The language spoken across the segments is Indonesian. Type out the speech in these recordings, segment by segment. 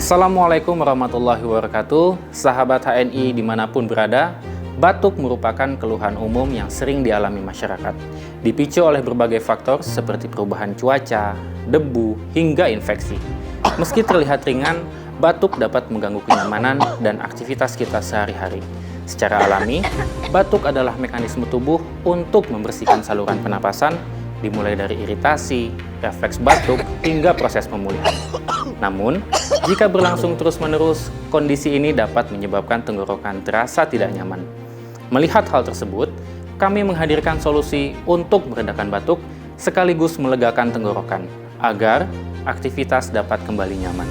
Assalamualaikum warahmatullahi wabarakatuh. Sahabat HNI dimanapun berada, batuk merupakan keluhan umum yang sering dialami masyarakat. Dipicu oleh berbagai faktor seperti perubahan cuaca, debu, hingga infeksi. Meski terlihat ringan, batuk dapat mengganggu kenyamanan dan aktivitas kita sehari-hari. Secara alami, batuk adalah mekanisme tubuh untuk membersihkan saluran pernapasan, dimulai dari iritasi, refleks batuk, hingga proses pemulihan. Namun, jika berlangsung terus-menerus, kondisi ini dapat menyebabkan tenggorokan terasa tidak nyaman. Melihat hal tersebut, kami menghadirkan solusi untuk meredakan batuk sekaligus melegakan tenggorokan, agar aktivitas dapat kembali nyaman.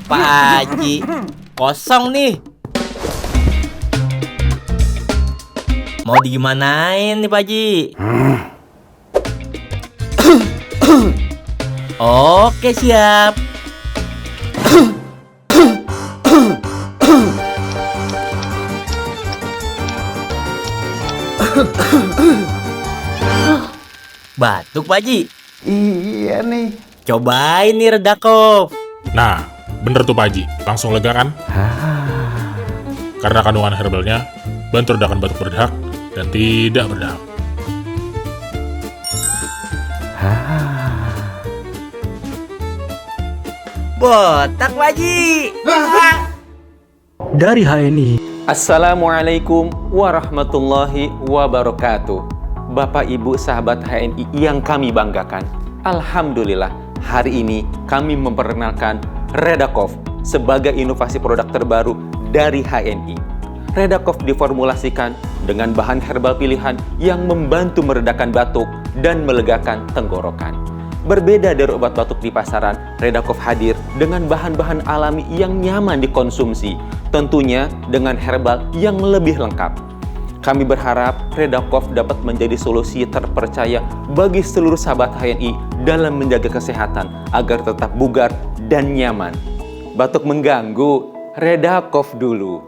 Pak Haji, kosong nih. Mau digimanain nih Pak Haji? Oke, siap. Batuk Pak Haji? Iya nih. Cobain nih Redakov. Nah, bener tuh Pak Haji, langsung lega kan? Karena kandungan herbalnya bantu redakan batuk berdahak dan tidak berdahak. Botak Pak Haji. Dari HNI. Assalamualaikum warahmatullahi wabarakatuh. Bapak Ibu sahabat HNI yang kami banggakan, alhamdulillah hari ini kami memperkenalkan Redakov sebagai inovasi produk terbaru dari HNI. Redakov diformulasikan dengan bahan herbal pilihan yang membantu meredakan batuk dan melegakan tenggorokan. Berbeda dari obat batuk di pasaran, Redakov hadir dengan bahan-bahan alami yang nyaman dikonsumsi, tentunya dengan herbal yang lebih lengkap. Kami berharap Redakov dapat menjadi solusi terpercaya bagi seluruh sahabat HNI dalam menjaga kesehatan agar tetap bugar dan nyaman. Batuk mengganggu, Redakov dulu.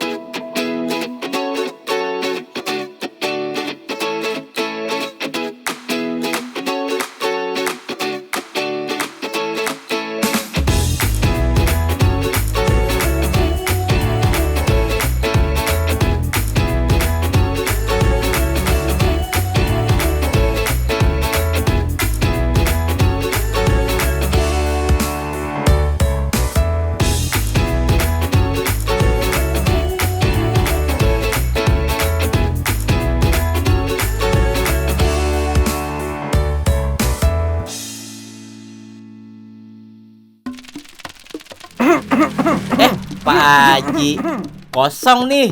Pak Haji, kosong nih.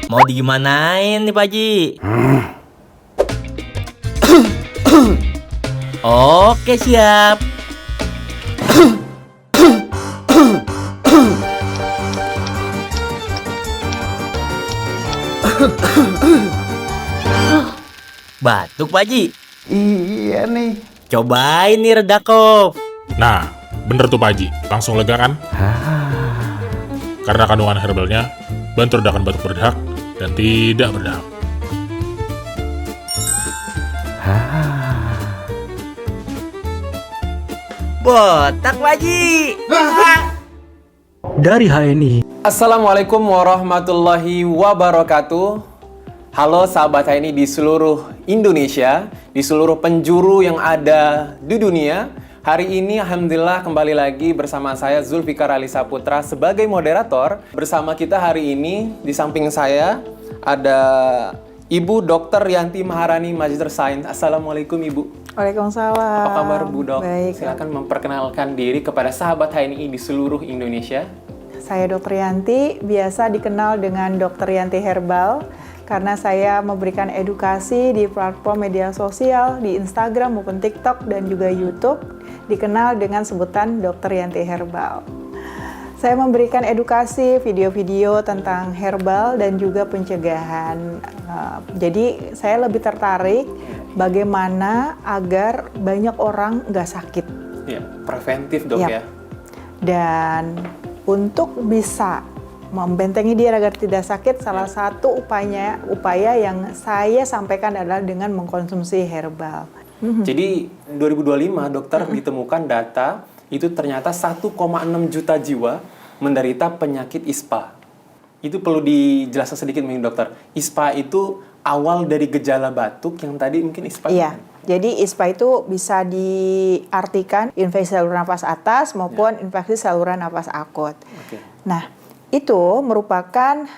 Mau digimanain nih Pak Haji? Oke, siap. Batuk Pak Haji? Iya nih. Cobain nih Redakov. Nah, bener tuh Pak Haji, langsung lega kan? Karena kandungan herbalnya bantu redakan batuk berdahak dan tidak berdahak. Botak Pak Haji. Dari HNI. Assalamualaikum warahmatullahi wabarakatuh. Halo sahabat HNI di seluruh Indonesia, di seluruh penjuru yang ada di dunia. Hari ini alhamdulillah kembali lagi bersama saya Zulfikar Ali Saputra sebagai moderator. Bersama kita hari ini di samping saya ada Ibu Dr. Yanti Maharani, Magister Sains. Assalamualaikum Ibu. Waalaikumsalam. Apa kabar Bu Dok? Baik. Silakan memperkenalkan diri kepada sahabat HNI di seluruh Indonesia. Saya Dr. Yanti, biasa dikenal dengan Dr. Yanti Herbal karena saya memberikan edukasi di platform media sosial di Instagram maupun TikTok dan juga YouTube dikenal dengan sebutan Dr. Yanti Herbal. Saya memberikan edukasi, video-video tentang herbal dan juga pencegahan. Jadi saya lebih tertarik bagaimana agar banyak orang nggak sakit. Ya, preventif dok ya. Dan untuk bisa membentengi diri agar tidak sakit, salah satu upaya yang saya sampaikan adalah dengan mengkonsumsi herbal. Jadi 2025 dokter ditemukan data itu ternyata 1,6 juta jiwa menderita penyakit ISPA. Itu perlu dijelaskan sedikit mungkin dokter. ISPA itu awal dari gejala batuk yang tadi mungkin ISPA. Iya. Jadi ISPA itu bisa diartikan infeksi saluran nafas atas maupun infeksi saluran nafas akut. Oke. Nah, itu merupakan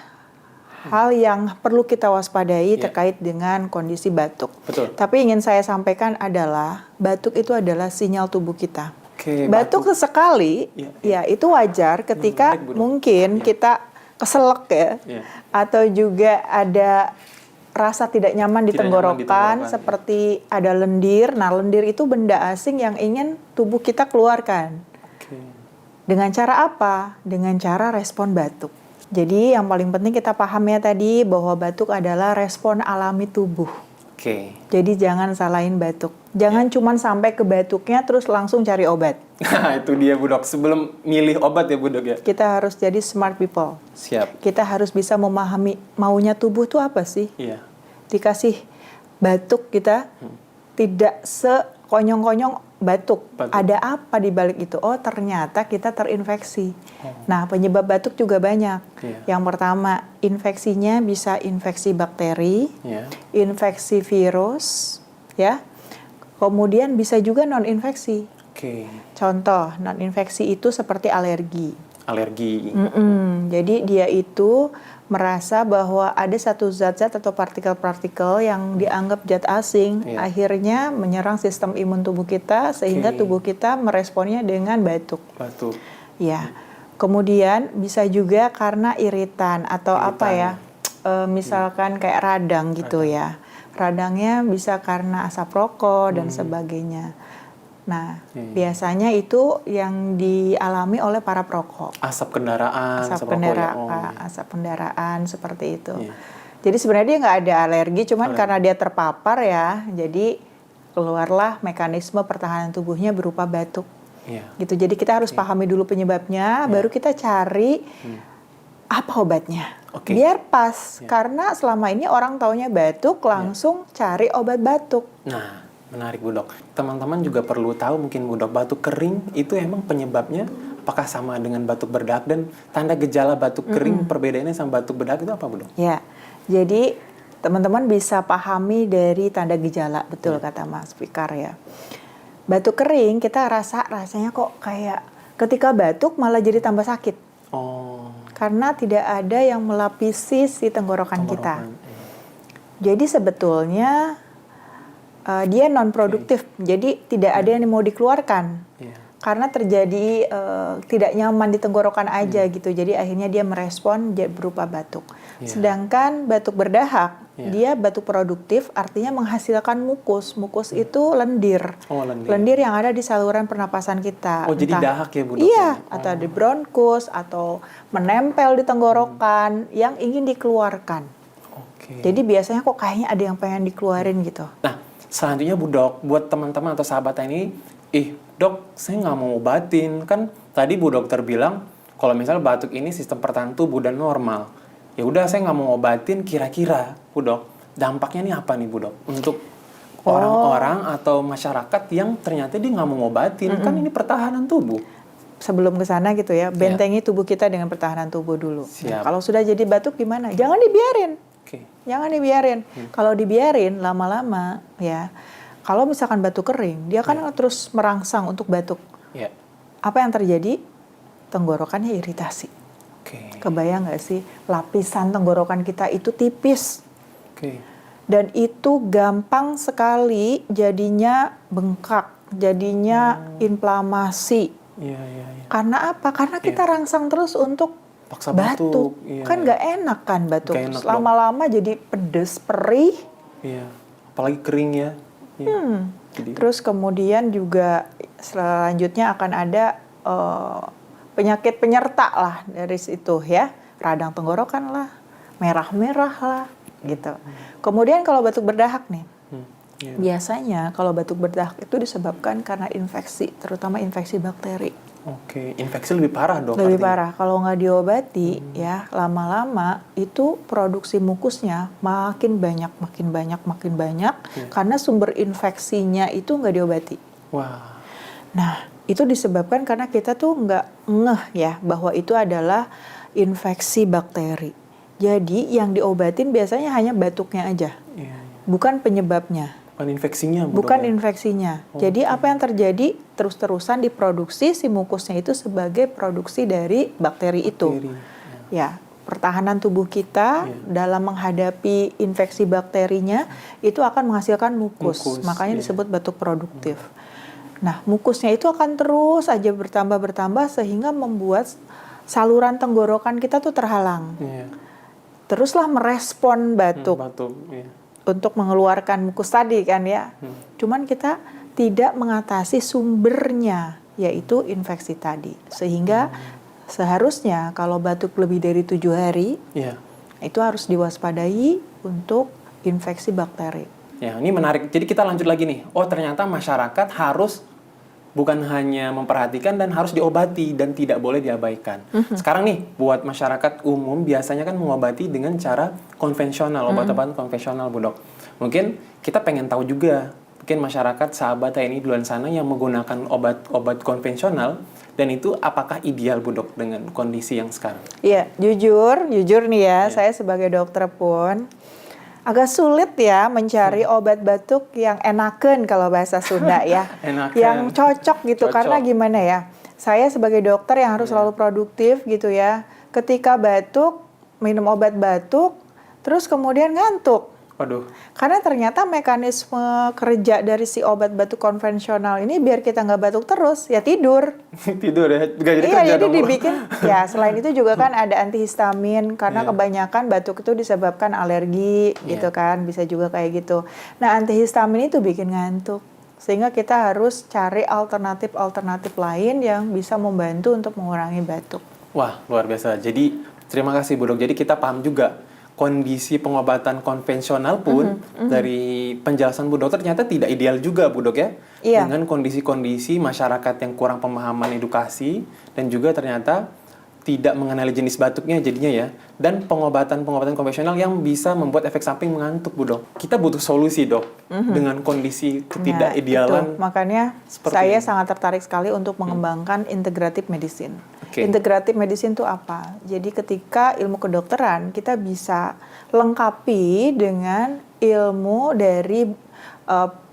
hal yang perlu kita waspadai terkait dengan kondisi batuk. Betul. Tapi ingin saya sampaikan adalah batuk itu adalah sinyal tubuh kita. Oke, batuk sesekali, ya itu wajar ketika mungkin kita keselak ya, atau juga ada rasa tidak nyaman di tenggorokan, seperti ada lendir. Nah, lendir itu benda asing yang ingin tubuh kita keluarkan. Dengan cara apa? Dengan cara respon batuk. Jadi yang paling penting kita paham ya tadi bahwa batuk adalah respon alami tubuh. Jadi jangan salahin batuk. Jangan cuman sampai ke batuknya terus langsung cari obat. Itu dia Bu Dok. Sebelum milih obat ya Bu Dok ya. Kita harus jadi smart people. Siap. Kita harus bisa memahami maunya tubuh itu apa sih. Iya. Dikasih batuk kita tidak sekonyong-konyong batuk. Ada apa di balik itu? Oh, ternyata kita terinfeksi. Nah, penyebab batuk juga banyak. Yang pertama, infeksinya bisa infeksi bakteri, infeksi virus, ya. Kemudian bisa juga non-infeksi. Contoh, non-infeksi itu seperti alergi. Jadi dia itu merasa bahwa ada satu zat-zat atau partikel-partikel yang dianggap zat asing, akhirnya menyerang sistem imun tubuh kita sehingga tubuh kita meresponnya dengan batuk. Ya, kemudian bisa juga karena iritan atau apa ya, misalkan kayak radang gitu ya. Radangnya bisa karena asap rokok dan sebagainya. Nah, biasanya itu yang dialami oleh para perokok. Asap kendaraan, asap kendaraan seperti itu. Jadi sebenarnya dia nggak ada alergi, cuman karena dia terpapar ya, jadi keluarlah mekanisme pertahanan tubuhnya berupa batuk. Gitu. Jadi kita harus pahami dulu penyebabnya, baru kita cari apa obatnya. Biar pas, karena selama ini orang taunya batuk, langsung cari obat batuk. Nah, menarik Bu Dok. Teman-teman juga perlu tahu mungkin Bu Dok, batuk kering itu emang penyebabnya apakah sama dengan batuk berdarah, dan tanda gejala batuk kering perbedaannya sama batuk berdarah itu apa Bu Dok? Ya, jadi teman-teman bisa pahami dari tanda gejala, betul kata Mas Fikar ya. Batuk kering kita rasanya kok kayak ketika batuk malah jadi tambah sakit. Karena tidak ada yang melapisi si tenggorokan kita. Jadi sebetulnya dia non-produktif, jadi tidak ada yang mau dikeluarkan. Karena terjadi tidak nyaman di tenggorokan aja gitu, jadi akhirnya dia merespon berupa batuk. Sedangkan batuk berdahak, dia batuk produktif, artinya menghasilkan mukus. Mukus itu lendir. Lendir yang ada di saluran pernapasan kita. Jadi dahak ya Bu Dok? Iya, atau di bronkus, atau menempel di tenggorokan yang ingin dikeluarkan. Jadi biasanya kok kayaknya ada yang pengen dikeluarin gitu. Nah, selanjutnya Bu Dok, buat teman-teman atau sahabat ini, Dok, saya nggak mau obatin. Kan tadi Bu Dokter bilang, kalau misalnya batuk ini sistem pertahanan tubuh dan normal. Ya udah, saya nggak mau obatin, kira-kira Bu Dok, dampaknya ini apa nih Bu Dok? Untuk orang-orang atau masyarakat yang ternyata dia nggak mau obatin, kan ini pertahanan tubuh. Sebelum ke sana gitu ya, bentengi tubuh kita dengan pertahanan tubuh dulu. Nah, kalau sudah jadi batuk gimana? Jangan dibiarin. Jangan dibiarin. Kalau dibiarin lama-lama ya, kalau misalkan batuk kering, dia kan terus merangsang untuk batuk. Apa yang terjadi? Tenggorokannya iritasi. Kebayang nggak sih? Lapisan tenggorokan kita itu tipis. Dan itu gampang sekali jadinya bengkak, jadinya inflamasi. Karena apa? Karena kita rangsang terus untuk paksa batuk. Kan nggak enak kan batuk. Lama-lama jadi pedes, perih. Apalagi kering ya. Terus kemudian juga selanjutnya akan ada penyakit penyerta lah dari situ ya, radang tenggorokan lah, merah-merah lah gitu. Kemudian kalau batuk berdahak nih, biasanya kalau batuk berdahak itu disebabkan karena infeksi, terutama infeksi bakteri. Oke, infeksi lebih parah dok. Lebih artinya. parah. Kalau nggak diobati ya lama-lama itu produksi mukusnya makin banyak karena sumber infeksinya itu nggak diobati. Wah. Nah itu disebabkan karena kita tuh nggak ngeh ya bahwa itu adalah infeksi bakteri. Jadi yang diobatin biasanya hanya batuknya aja, bukan penyebabnya. Bukan infeksinya, Bu, Bukan dok, ya? infeksinya. Jadi apa yang terjadi terus-terusan diproduksi si mukusnya itu sebagai produksi dari bakteri itu. Bakteri, Ya, pertahanan tubuh kita dalam menghadapi infeksi bakterinya itu akan menghasilkan mukus. Makanya disebut batuk produktif. Nah, mukusnya itu akan terus aja bertambah sehingga membuat saluran tenggorokan kita tuh terhalang. Teruslah merespon batuk. Batuk, Untuk mengeluarkan mukus tadi kan ya. Cuman kita tidak mengatasi sumbernya, yaitu infeksi tadi. Sehingga seharusnya kalau batuk lebih dari 7 hari, itu harus diwaspadai untuk infeksi bakteri. Ya, ini menarik. Jadi kita lanjut lagi nih. Oh, ternyata masyarakat harus bukan hanya memperhatikan dan harus diobati dan tidak boleh diabaikan. Sekarang nih, buat masyarakat umum biasanya kan mengobati dengan cara konvensional, obat-obatan konvensional, Bu Dok. Mungkin kita pengen tahu juga, mungkin masyarakat sahabat TNI di luar sana yang menggunakan obat-obat konvensional dan itu apakah ideal, Bu Dok, dengan kondisi yang sekarang? Iya, jujur nih ya, saya sebagai dokter pun agak sulit ya mencari obat batuk yang enaken kalau bahasa Sunda ya. Enaken. Yang cocok gitu. Karena gimana ya, saya sebagai dokter yang harus selalu produktif gitu ya. Ketika batuk, minum obat batuk, terus kemudian ngantuk. Waduh. Karena ternyata mekanisme kerja dari si obat batuk konvensional ini biar kita nggak batuk terus, ya tidur. Tidur ya? Gak jadi Iya, kerja jadi dong, Bu. dibikin, ya selain itu juga kan ada antihistamin, karena kebanyakan batuk itu disebabkan alergi gitu kan, bisa juga kayak gitu. Nah, antihistamin itu bikin ngantuk, sehingga kita harus cari alternatif lain yang bisa membantu untuk mengurangi batuk. Wah, luar biasa. Jadi, terima kasih Bu Dok. Jadi kita paham juga kondisi pengobatan konvensional pun dari penjelasan Bu Dok ternyata tidak ideal juga, Bu Dok ya. Iya. Dengan kondisi-kondisi masyarakat yang kurang pemahaman edukasi dan juga ternyata tidak mengenali jenis batuknya jadinya ya. Dan pengobatan konvensional yang bisa membuat efek samping mengantuk, Bu Dok. Kita butuh solusi, Dok, dengan kondisi ketidakidealan. Itu. Makanya saya sangat tertarik sekali untuk mengembangkan integrative medicine. Integrative medicine itu apa? Jadi ketika ilmu kedokteran kita bisa lengkapi dengan ilmu dari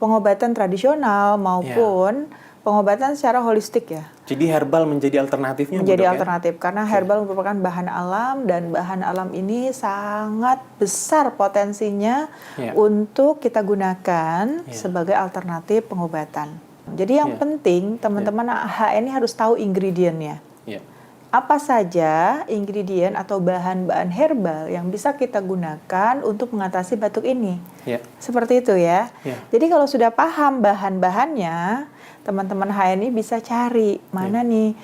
pengobatan tradisional maupun pengobatan secara holistik ya. Jadi herbal menjadi alternatifnya, Menjadi Bu Dok, alternatif karena herbal merupakan bahan alam dan bahan alam ini sangat besar potensinya untuk kita gunakan sebagai alternatif pengobatan. Jadi yang penting teman-teman HN ini harus tahu ingredientnya. Apa saja ingredient atau bahan-bahan herbal yang bisa kita gunakan untuk mengatasi batuk ini. Seperti itu ya. Jadi kalau sudah paham bahan-bahannya, teman-teman HNI bisa cari mana nih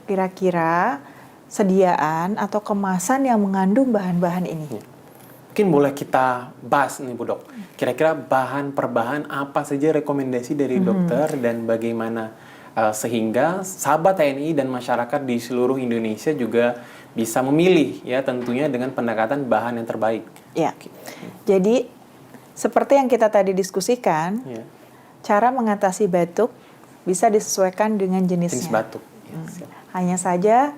kira-kira sediaan atau kemasan yang mengandung bahan-bahan ini. Mungkin boleh kita bahas nih, Bu Dok. Kira-kira bahan per bahan apa saja rekomendasi dari dokter dan bagaimana sehingga sahabat TNI dan masyarakat di seluruh Indonesia juga bisa memilih ya tentunya dengan pendekatan bahan yang terbaik. Ya. Jadi seperti yang kita tadi diskusikan, cara mengatasi batuk bisa disesuaikan dengan jenisnya. Jenis batuk. Hanya saja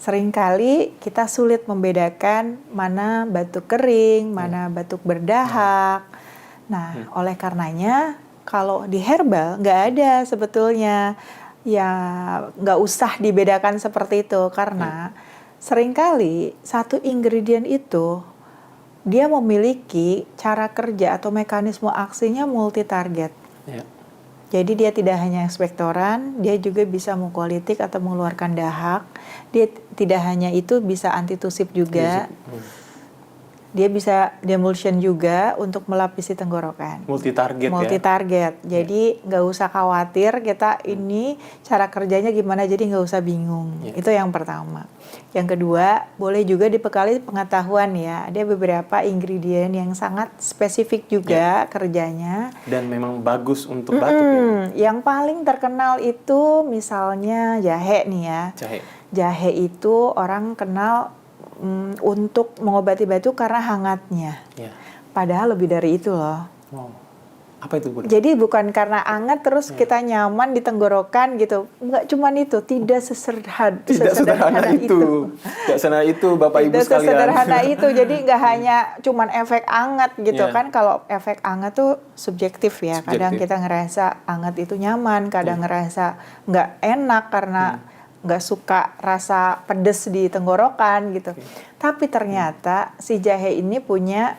seringkali kita sulit membedakan mana batuk kering, mana batuk berdahak. Nah, oleh karenanya kalau di herbal nggak ada sebetulnya, ya nggak usah dibedakan seperti itu karena seringkali satu ingredient itu dia memiliki cara kerja atau mekanisme aksinya multi target. Jadi dia tidak hanya ekspektoran, dia juga bisa mukolitik atau mengeluarkan dahak. Dia tidak hanya itu bisa antitusif juga. Dia bisa demulsion juga untuk melapisi tenggorokan. Multi target Multi target. Jadi nggak usah khawatir kita ini cara kerjanya gimana, jadi nggak usah bingung. Itu yang pertama. Yang kedua, boleh juga dibekali pengetahuan ya. Ada beberapa ingredient yang sangat spesifik juga kerjanya. Dan memang bagus untuk batuk ya. Yang paling terkenal itu misalnya jahe nih ya. Jahe. Jahe itu orang kenal untuk mengobati batuk karena hangatnya. Ya. Padahal lebih dari itu loh. Wow. Apa itu, Bu? Jadi bukan karena hangat terus kita nyaman di tenggorokan gitu. Enggak cuman itu, tidak sesederhana itu. Tidak sesederhana itu, Bapak Ibu Tidak sekalian. sesederhana itu. Jadi nggak hanya cuman efek hangat gitu Yeah. kan. Kalau efek hangat tuh subjektif ya. Kadang Subjektif. kita ngerasa hangat itu nyaman, kadang ngerasa nggak enak karena nggak suka rasa pedes di tenggorokan gitu. Tapi ternyata si jahe ini punya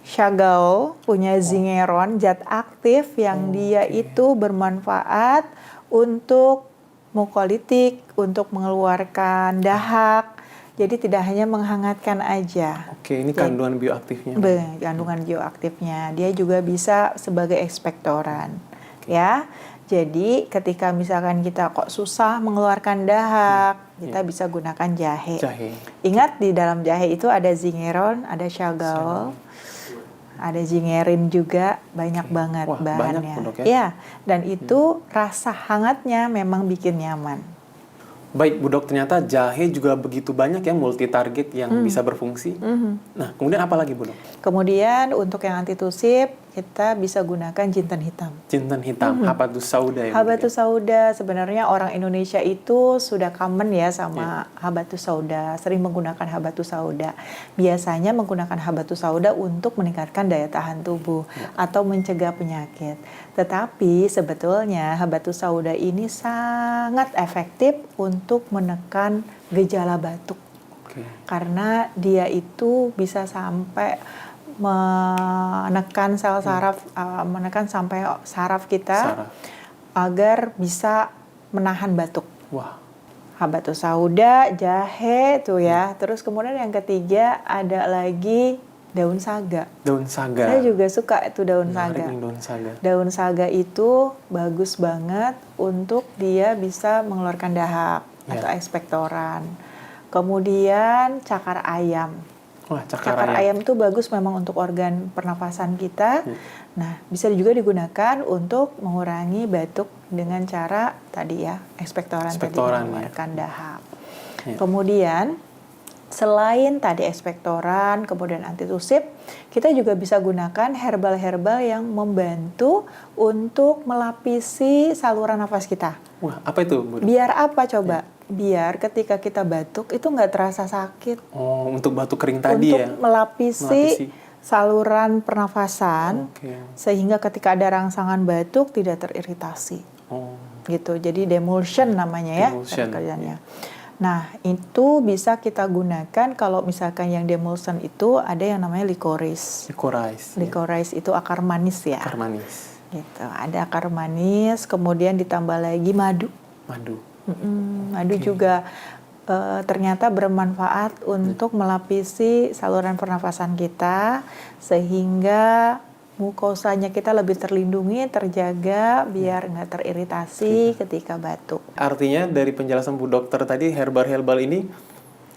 chagal, punya zingeron, zat aktif yang dia itu bermanfaat untuk mukolitik, untuk mengeluarkan dahak. Jadi tidak hanya menghangatkan aja. Oke, ini kandungan bioaktifnya. Kandungan bioaktifnya. Dia juga bisa sebagai ekspektoran. Ya. Jadi ketika misalkan kita kok susah mengeluarkan dahak, kita bisa gunakan jahe. Jahe. Ingat di dalam jahe itu ada zingeron, ada chagal, ada zingerin juga, banyak banget Wah, bahannya. banyak, Bu, Dok, ya? Ya, dan itu rasa hangatnya memang bikin nyaman. Baik, Bu Dok, ternyata jahe juga begitu banyak ya multi target yang bisa berfungsi. Nah, kemudian apa lagi, Bu Dok? Kemudian untuk yang antitusif, kita bisa gunakan jinten hitam. Jinten hitam, habatus sauda ya. Bu Dok, ya? Habatus sauda, sebenarnya orang Indonesia itu sudah common ya sama habatus sauda, sering menggunakan habatus sauda. Biasanya menggunakan habatus sauda untuk meningkatkan daya tahan tubuh atau mencegah penyakit. Tetapi sebetulnya habatus sauda ini sangat efektif untuk menekan gejala batuk. Oke. Karena dia itu bisa sampai menekan sel saraf, menekan sampai saraf kita Saraf. agar bisa menahan batuk. Wah, Habatus sauda, jahe tuh ya. Terus kemudian yang ketiga ada lagi daun saga. daun saga. Saya juga suka itu daun Menarik saga. nih daun saga. Daun saga itu bagus banget untuk dia bisa mengeluarkan dahak atau ekspektoran. Kemudian cakar ayam. Wah, Cakar ayam itu bagus memang untuk organ pernafasan kita. Nah, bisa juga digunakan untuk mengurangi batuk dengan cara tadi ya, ekspektoran tadi Ekspektoran, mengeluarkan dahak. Ya. Kemudian selain tadi ekspektoran, kemudian antitusif, kita juga bisa gunakan herbal-herbal yang membantu untuk melapisi saluran nafas kita. Wah, apa itu, Bu Dok? Biar apa coba? Biar ketika kita batuk itu nggak terasa sakit. Oh, untuk batuk kering tadi Untuk ya. melapisi saluran pernafasan Oke. sehingga ketika ada rangsangan batuk tidak teriritasi. Oh, Gitu. Jadi demulsion namanya ya Demulsion, cara kerjanya. Nah, itu bisa kita gunakan kalau misalkan yang demulsion itu ada yang namanya licorice. licorice. Licorice itu akar manis ya. Akar manis. Gitu. Ada akar manis, kemudian ditambah lagi madu. Madu. Madu juga ternyata bermanfaat untuk melapisi saluran pernafasan kita sehingga mukosanya kita lebih terlindungi, terjaga biar nggak teriritasi ketika batuk. Artinya dari penjelasan Bu Dokter tadi herbal-herbal ini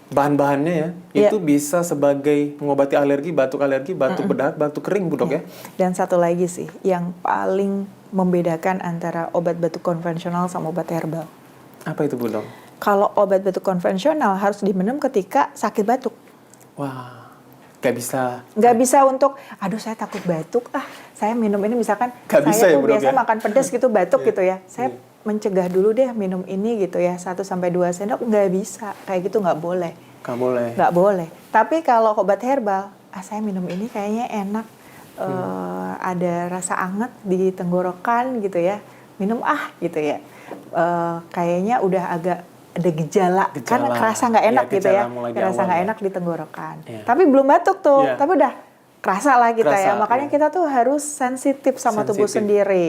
bahan-bahannya ya itu bisa sebagai pengobati alergi, batuk berdahak, batuk kering, Bu Dok ya. Dan satu lagi sih yang paling membedakan antara obat batuk konvensional sama obat herbal. Apa itu, Bu Dok? Kalau obat batuk konvensional harus diminum ketika sakit batuk. Wah, nggak bisa. Nggak bisa untuk, aduh saya takut batuk, saya minum ini misalkan, Nggak bisa saya ya, tuh Bu Dok, biasa ya? makan pedas gitu, batuk gitu ya. Saya mencegah dulu deh minum ini gitu ya, 1-2 sendok, nggak bisa. Kayak gitu nggak boleh. Nggak boleh. Nggak boleh. Tapi kalau obat herbal, saya minum ini kayaknya enak, ada rasa anget di tenggorokan gitu ya. Minum gitu ya. Kayaknya udah agak ada gejala. Kan kerasa nggak enak Iya, gitu ya, gejala mulai di kerasa awal nggak ya. enak di tenggorokan. Iya. Tapi belum batuk tuh, Iya. tapi udah kerasa lah kita ya. Kerasa, Makanya iya. kita tuh harus sensitif sama tubuh Sensitif. sendiri,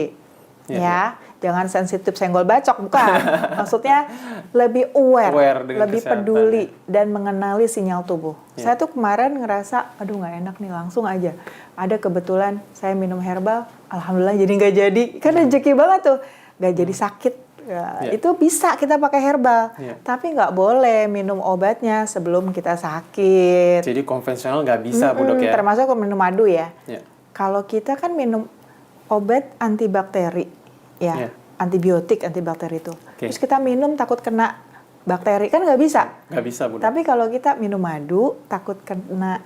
Iya, ya. jangan sensitif senggol bacok, bukan. Maksudnya lebih aware dengan lebih kesehatan, peduli dan mengenali sinyal tubuh. Ya. Saya tuh kemarin ngerasa, aduh nggak enak nih, langsung aja. Ada kebetulan saya minum herbal, alhamdulillah jadi nggak jadi. Kan rezeki banget tuh, nggak jadi sakit. Ya, itu bisa kita pakai herbal, tapi nggak boleh minum obatnya sebelum kita sakit. Jadi konvensional nggak bisa, Bu Dok ya? Termasuk minum madu ya. Ya. Kalau kita kan minum obat antibakteri, ya, antibiotik, antibakteri itu. Terus kita minum takut kena bakteri, kan nggak bisa. Nggak bisa, Bu Dok. Tapi kalau kita minum madu, takut kena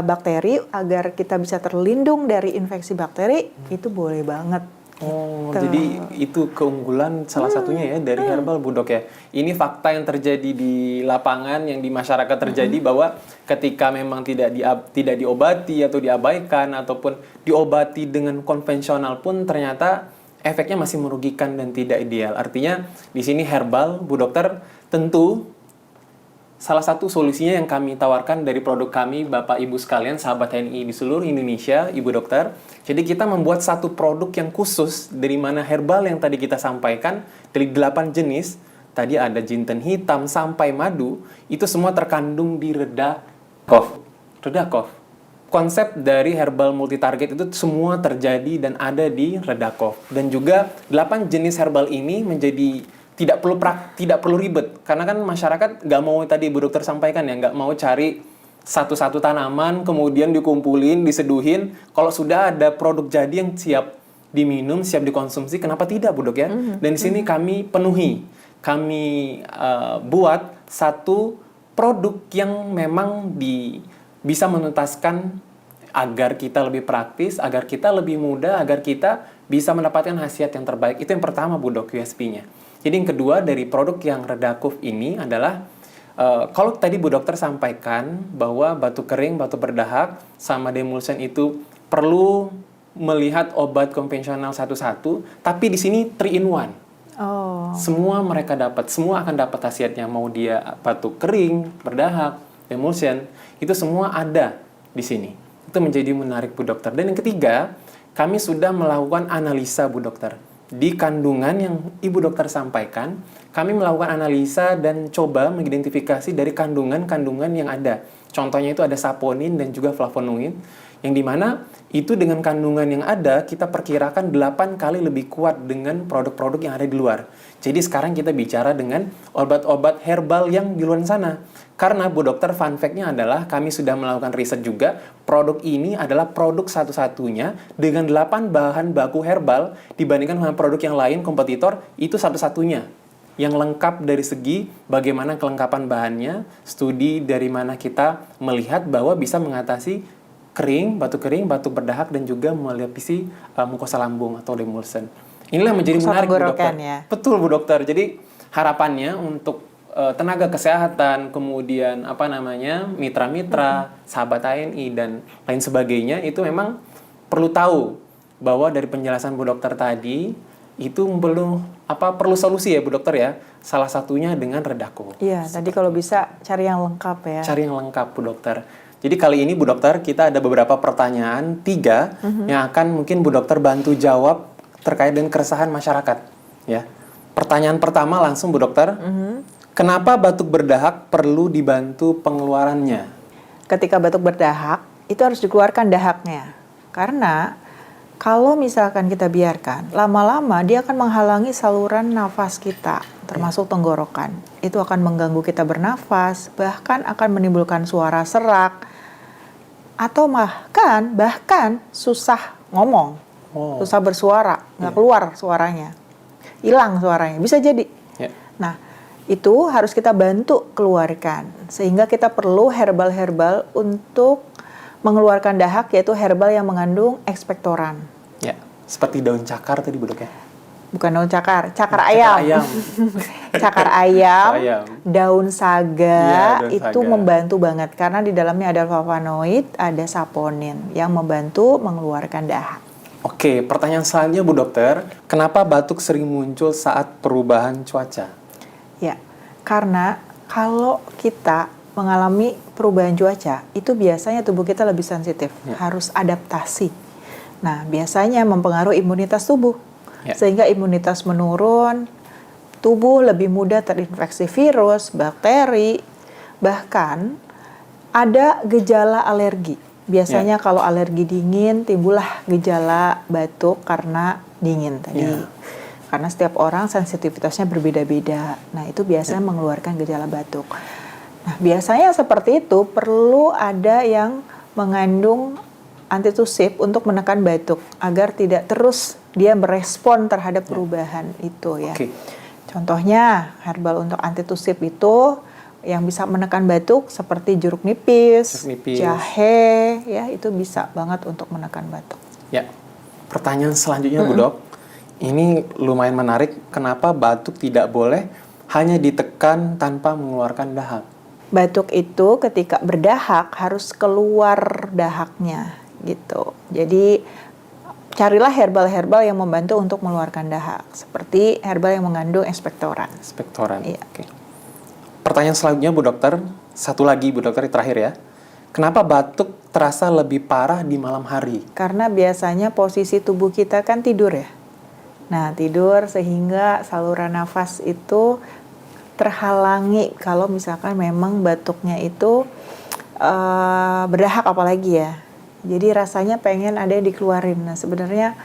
bakteri, agar kita bisa terlindung dari infeksi bakteri, itu boleh banget. Oh, jadi itu keunggulan salah satunya ya dari herbal, Bu Dok ya. Ini fakta yang terjadi di lapangan, yang di masyarakat terjadi bahwa ketika memang tidak diobati atau diabaikan ataupun diobati dengan konvensional pun ternyata efeknya masih merugikan dan tidak ideal. Artinya di sini herbal, Bu Dokter, tentu salah satu solusinya yang kami tawarkan dari produk kami, Bapak Ibu sekalian, sahabat TNI di seluruh Indonesia, Ibu Dokter. Jadi kita membuat satu produk yang khusus dari mana herbal yang tadi kita sampaikan, dari 8 jenis, tadi ada jinten hitam sampai madu, itu semua terkandung di Redacof. Redacof. Konsep dari herbal multi-target itu semua terjadi dan ada di Redacof. Dan juga 8 jenis herbal ini menjadi tidak perlu ribet, karena kan masyarakat nggak mau, tadi Bu Dokter sampaikan ya, nggak mau cari satu-satu tanaman kemudian dikumpulin, diseduhin. Kalau sudah ada produk jadi yang siap diminum, siap dikonsumsi, kenapa tidak, Bu Dok ya? Dan di sini kami penuhi, kami buat satu produk yang memang bisa menuntaskan agar kita lebih praktis, agar kita lebih mudah, agar kita bisa mendapatkan khasiat yang terbaik. Itu yang pertama, Bu Dok, USP-nya. Jadi yang kedua dari produk yang Redacof ini adalah, kalau tadi Bu Dokter sampaikan bahwa batuk kering, batuk berdahak, sama demulsion itu perlu melihat obat konvensional satu-satu, tapi di sini 3 in 1. Oh. Semua mereka dapat, semua akan dapat khasiatnya, mau dia batuk kering, berdahak, demulsion, itu semua ada di sini. Itu menjadi menarik, Bu Dokter. Dan yang ketiga, kami sudah melakukan analisa, Bu Dokter. Di kandungan yang Ibu Dokter sampaikan, kami melakukan analisa dan coba mengidentifikasi dari kandungan-kandungan yang ada. Contohnya itu ada saponin dan juga flavonoid, yang dimana itu dengan kandungan yang ada, kita perkirakan 8 kali lebih kuat dengan produk-produk yang ada di luar. Jadi sekarang kita bicara dengan obat-obat herbal yang di luar sana. Karena Bu Dokter, fun fact-nya adalah kami sudah melakukan riset juga, produk ini adalah produk satu-satunya dengan 8 bahan baku herbal dibandingkan dengan produk yang lain, kompetitor, itu satu-satunya yang lengkap dari segi bagaimana kelengkapan bahannya, studi dari mana kita melihat bahwa bisa mengatasi batuk kering, batuk berdahak, dan juga melapisi mukosa lambung atau demulsion. Inilah menjadi menarik, Bu Dokter. Ya? Betul, Bu Dokter. Jadi harapannya untuk tenaga kesehatan, kemudian mitra-mitra, sahabat TNI dan lain sebagainya, itu memang perlu tahu bahwa dari penjelasan Bu Dokter tadi itu perlu solusi ya, Bu Dokter ya. Salah satunya dengan Redacof. Iya, tadi kalau bisa cari yang lengkap ya. Cari yang lengkap, Bu Dokter. Jadi kali ini, Bu Dokter, kita ada beberapa pertanyaan, 3 yang akan mungkin Bu Dokter bantu jawab terkait dengan keresahan masyarakat. Ya. Pertanyaan pertama langsung, Bu Dokter. Kenapa batuk berdahak perlu dibantu pengeluarannya? Ketika batuk berdahak, itu harus dikeluarkan dahaknya. Karena kalau misalkan kita biarkan, lama-lama dia akan menghalangi saluran nafas kita, termasuk tenggorokan. Itu akan mengganggu kita bernafas, bahkan akan menimbulkan suara serak, atau bahkan susah ngomong, susah bersuara, nggak keluar suaranya, hilang suaranya, bisa jadi. Nah, itu harus kita bantu keluarkan, sehingga kita perlu herbal-herbal untuk mengeluarkan dahak, yaitu herbal yang mengandung ekspektoran. Ya, seperti daun cakar tadi, Bu Dok ya? Bukan daun cakar ayam. Cakar ayam, daun saga, itu membantu banget karena di dalamnya ada flavonoid, ada saponin yang membantu mengeluarkan dahak. Oke, pertanyaan selanjutnya, Bu Dokter, kenapa batuk sering muncul saat perubahan cuaca? Ya, karena kalau kita mengalami perubahan cuaca, itu biasanya tubuh kita lebih sensitif, harus adaptasi. Nah, biasanya mempengaruhi imunitas tubuh. Ya. sehingga imunitas menurun, tubuh lebih mudah terinfeksi virus, bakteri, bahkan ada gejala alergi. Biasanya kalau alergi dingin timbullah gejala batuk karena dingin tadi. Karena setiap orang sensitivitasnya berbeda-beda. Nah, itu biasanya mengeluarkan gejala batuk. Nah, biasanya seperti itu perlu ada yang mengandung antitusif untuk menekan batuk agar tidak terus dia merespon terhadap perubahan itu ya. Contohnya herbal untuk antitusif itu yang bisa menekan batuk seperti jeruk nipis, jahe, ya itu bisa banget untuk menekan batuk. Ya, pertanyaan selanjutnya Bu Dok, ini lumayan menarik. Kenapa batuk tidak boleh hanya ditekan tanpa mengeluarkan dahak? Batuk itu ketika berdahak harus keluar dahaknya gitu. Jadi carilah herbal-herbal yang membantu untuk mengeluarkan dahak, seperti herbal yang mengandung ekspektoran. Iya. Oke. Pertanyaan selanjutnya Bu Dokter, satu lagi Bu Dokter, terakhir ya. Kenapa batuk terasa lebih parah di malam hari? Karena biasanya posisi tubuh kita kan tidur ya. Nah, tidur sehingga saluran nafas itu terhalangi kalau misalkan memang batuknya itu berdahak apalagi ya. Jadi rasanya pengen ada yang dikeluarin. Nah, sebenarnya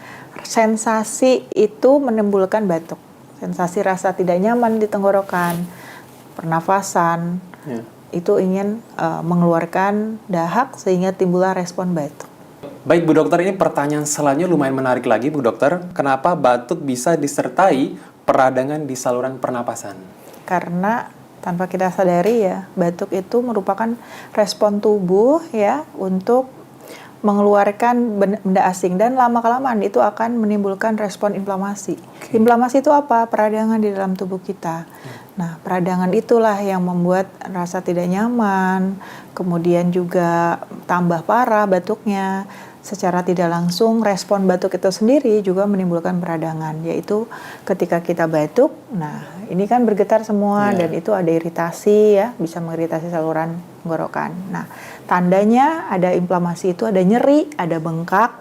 sensasi itu menimbulkan batuk. Sensasi rasa tidak nyaman di tenggorokan, pernafasan, itu ingin mengeluarkan dahak sehingga timbullah respon batuk. Baik Bu Dokter, ini pertanyaan selanjutnya lumayan menarik lagi Bu Dokter. Kenapa batuk bisa disertai peradangan di saluran pernapasan? Karena tanpa kita sadari ya, batuk itu merupakan respon tubuh ya untuk mengeluarkan benda asing dan lama-kelamaan itu akan menimbulkan respon inflamasi. Inflamasi itu apa? Peradangan di dalam tubuh kita. Nah, peradangan itulah yang membuat rasa tidak nyaman, kemudian juga tambah parah batuknya. Secara tidak langsung respon batuk itu sendiri juga menimbulkan peradangan, yaitu ketika kita batuk, nah ini kan bergetar semua dan itu ada iritasi ya, bisa mengiritasi saluran tenggorokan. Nah, tandanya ada inflamasi itu ada nyeri, ada bengkak,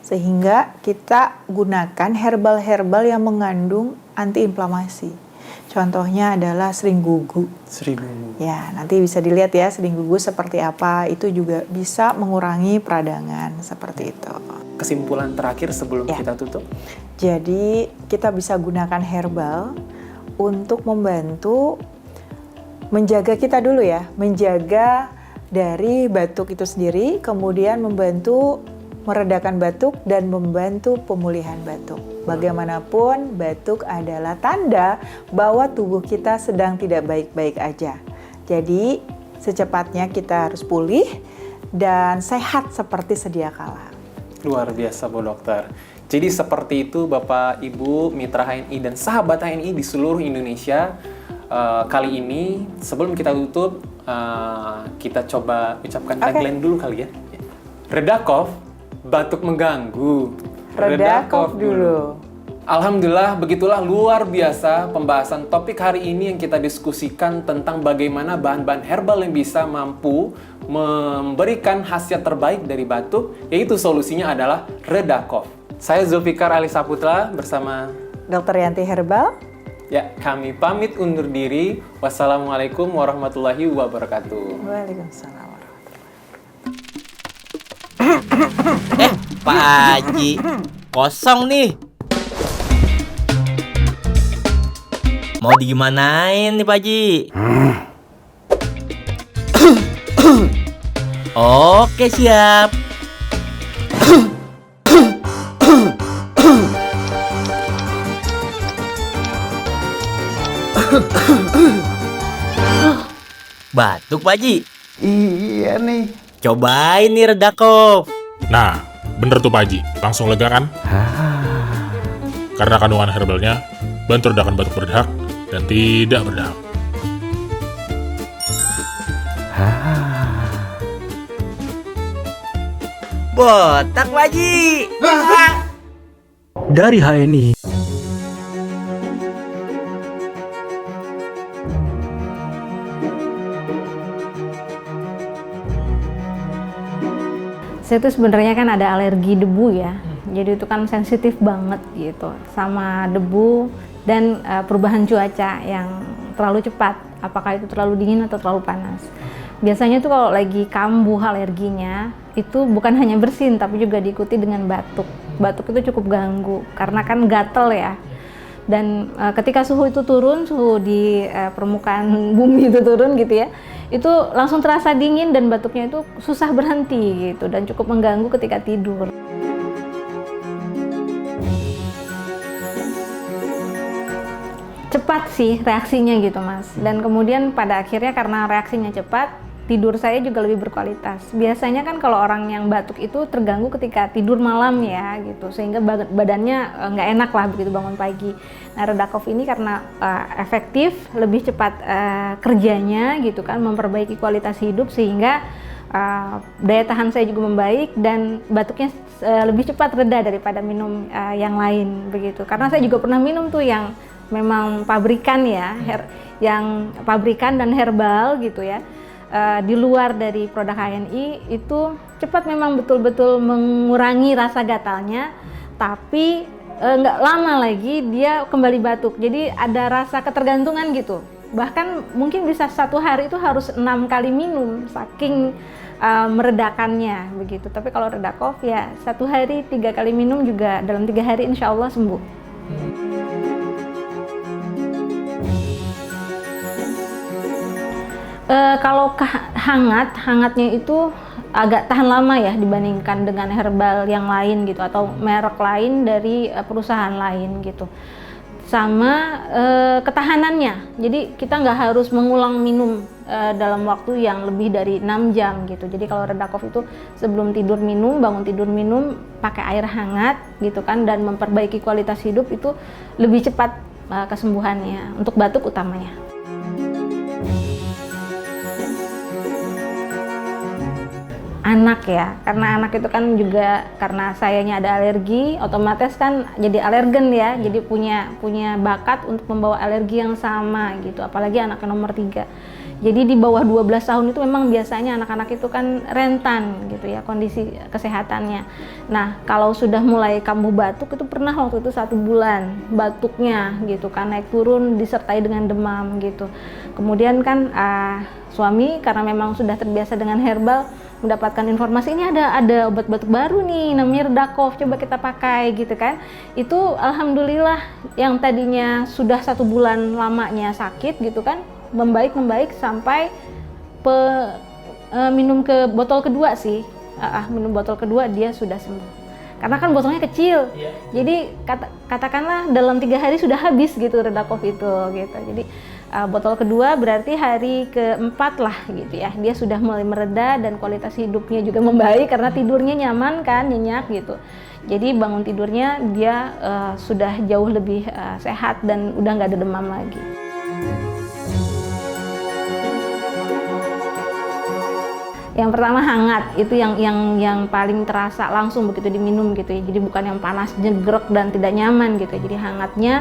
sehingga kita gunakan herbal-herbal yang mengandung antiinflamasi. Contohnya adalah sering gugu. Ya, nanti bisa dilihat ya sering gugu seperti apa. Itu juga bisa mengurangi peradangan seperti itu. Kesimpulan terakhir sebelum kita tutup. Jadi kita bisa gunakan herbal untuk membantu menjaga kita dulu ya, menjaga dari batuk itu sendiri, kemudian membantu meredakan batuk dan membantu pemulihan batuk. Bagaimanapun, batuk adalah tanda bahwa tubuh kita sedang tidak baik-baik aja. Jadi, secepatnya kita harus pulih dan sehat seperti sedia kala. Luar biasa Bu Dokter. Jadi seperti itu Bapak, Ibu, Mitra HNI dan sahabat HNI di seluruh Indonesia. Kali ini, sebelum kita tutup, kita coba ucapkan tagline dulu kali ya. Reda cough, batuk mengganggu. Reda cough dulu. Alhamdulillah, begitulah luar biasa pembahasan topik hari ini yang kita diskusikan tentang bagaimana bahan-bahan herbal yang bisa mampu memberikan khasiat terbaik dari batuk, yaitu solusinya adalah Reda cough. Saya Zulfikar Ali Saputra bersama Dr. Yanti Herbal. Ya, kami pamit undur diri. Wassalamualaikum warahmatullahi wabarakatuh. Waalaikumsalam. Pak Haji, kosong nih. Mau digimanain nih Pak Haji? Oke, siap. Batuk Pak Haji? Iya nih. Cobain nih Reda cough. Nah, bener tuh Pak Haji, langsung lega kan? Karena kandungan herbalnya bantu redakan batuk berdahak dan tidak berdahak. Botak Pak Haji. Dari HNI. Saya tuh sebenarnya kan ada alergi debu ya. Jadi itu kan sensitif banget gitu sama debu dan perubahan cuaca yang terlalu cepat. Apakah itu terlalu dingin atau terlalu panas. Biasanya tuh kalau lagi kambuh alerginya itu bukan hanya bersin tapi juga diikuti dengan batuk. Batuk itu cukup ganggu karena kan gatel ya. Dan ketika suhu itu turun, suhu di permukaan bumi itu turun gitu ya, itu langsung terasa dingin dan batuknya itu susah berhenti gitu dan cukup mengganggu ketika tidur. Cepat sih reaksinya gitu Mas, dan kemudian pada akhirnya karena reaksinya cepat, tidur saya juga lebih berkualitas. Biasanya kan kalau orang yang batuk itu terganggu ketika tidur malam ya gitu, sehingga badannya nggak enak lah begitu bangun pagi. Nah Redacof ini karena efektif, lebih cepat kerjanya gitu kan, memperbaiki kualitas hidup sehingga daya tahan saya juga membaik dan batuknya lebih cepat reda daripada minum yang lain begitu. Karena saya juga pernah minum tuh yang memang pabrikan ya, yang pabrikan dan herbal gitu ya. Di luar dari produk HNI itu cepat memang betul-betul mengurangi rasa gatalnya, tapi nggak lama lagi dia kembali batuk. Jadi ada rasa ketergantungan gitu. Bahkan mungkin bisa 1 hari itu harus 6 kali minum saking meredakannya begitu. Tapi kalau Redacof ya 1 hari 3 kali minum juga dalam 3 hari insya Allah sembuh. Kalau hangatnya itu agak tahan lama ya dibandingkan dengan herbal yang lain gitu atau merek lain dari perusahaan lain gitu. Sama ketahanannya, jadi kita nggak harus mengulang minum dalam waktu yang lebih dari 6 jam gitu. Jadi kalau Redacof itu sebelum tidur minum, bangun tidur minum, pakai air hangat gitu kan, dan memperbaiki kualitas hidup itu lebih cepat kesembuhannya untuk batuk utamanya. Anak ya, karena anak itu kan juga karena sayanya ada alergi, otomatis kan jadi alergen ya, jadi punya bakat untuk membawa alergi yang sama gitu, apalagi anak nomor 3. Jadi di bawah 12 tahun itu memang biasanya anak-anak itu kan rentan gitu ya kondisi kesehatannya. Nah kalau sudah mulai kambuh batuk itu pernah waktu itu 1 bulan batuknya gitu kan naik turun disertai dengan demam gitu. Kemudian kan suami karena memang sudah terbiasa dengan herbal mendapatkan informasi ini ada obat batuk baru nih namanya Redacof, coba kita pakai gitu kan. Itu alhamdulillah yang tadinya sudah 1 bulan lamanya sakit gitu kan membaik sampai minum ke botol kedua sih. Minum botol kedua dia sudah sembuh. Karena kan botolnya kecil. Jadi katakanlah dalam 3 hari sudah habis gitu Redacof itu gitu. Jadi botol kedua berarti hari ke-4 lah gitu ya, dia sudah mulai mereda dan kualitas hidupnya juga membaik karena tidurnya nyaman kan, nyenyak gitu. Jadi bangun tidurnya dia sudah jauh lebih sehat dan udah nggak ada demam lagi. Yang pertama hangat, itu yang paling terasa langsung begitu diminum gitu ya. Jadi bukan yang panas jegrek dan tidak nyaman gitu ya. Jadi hangatnya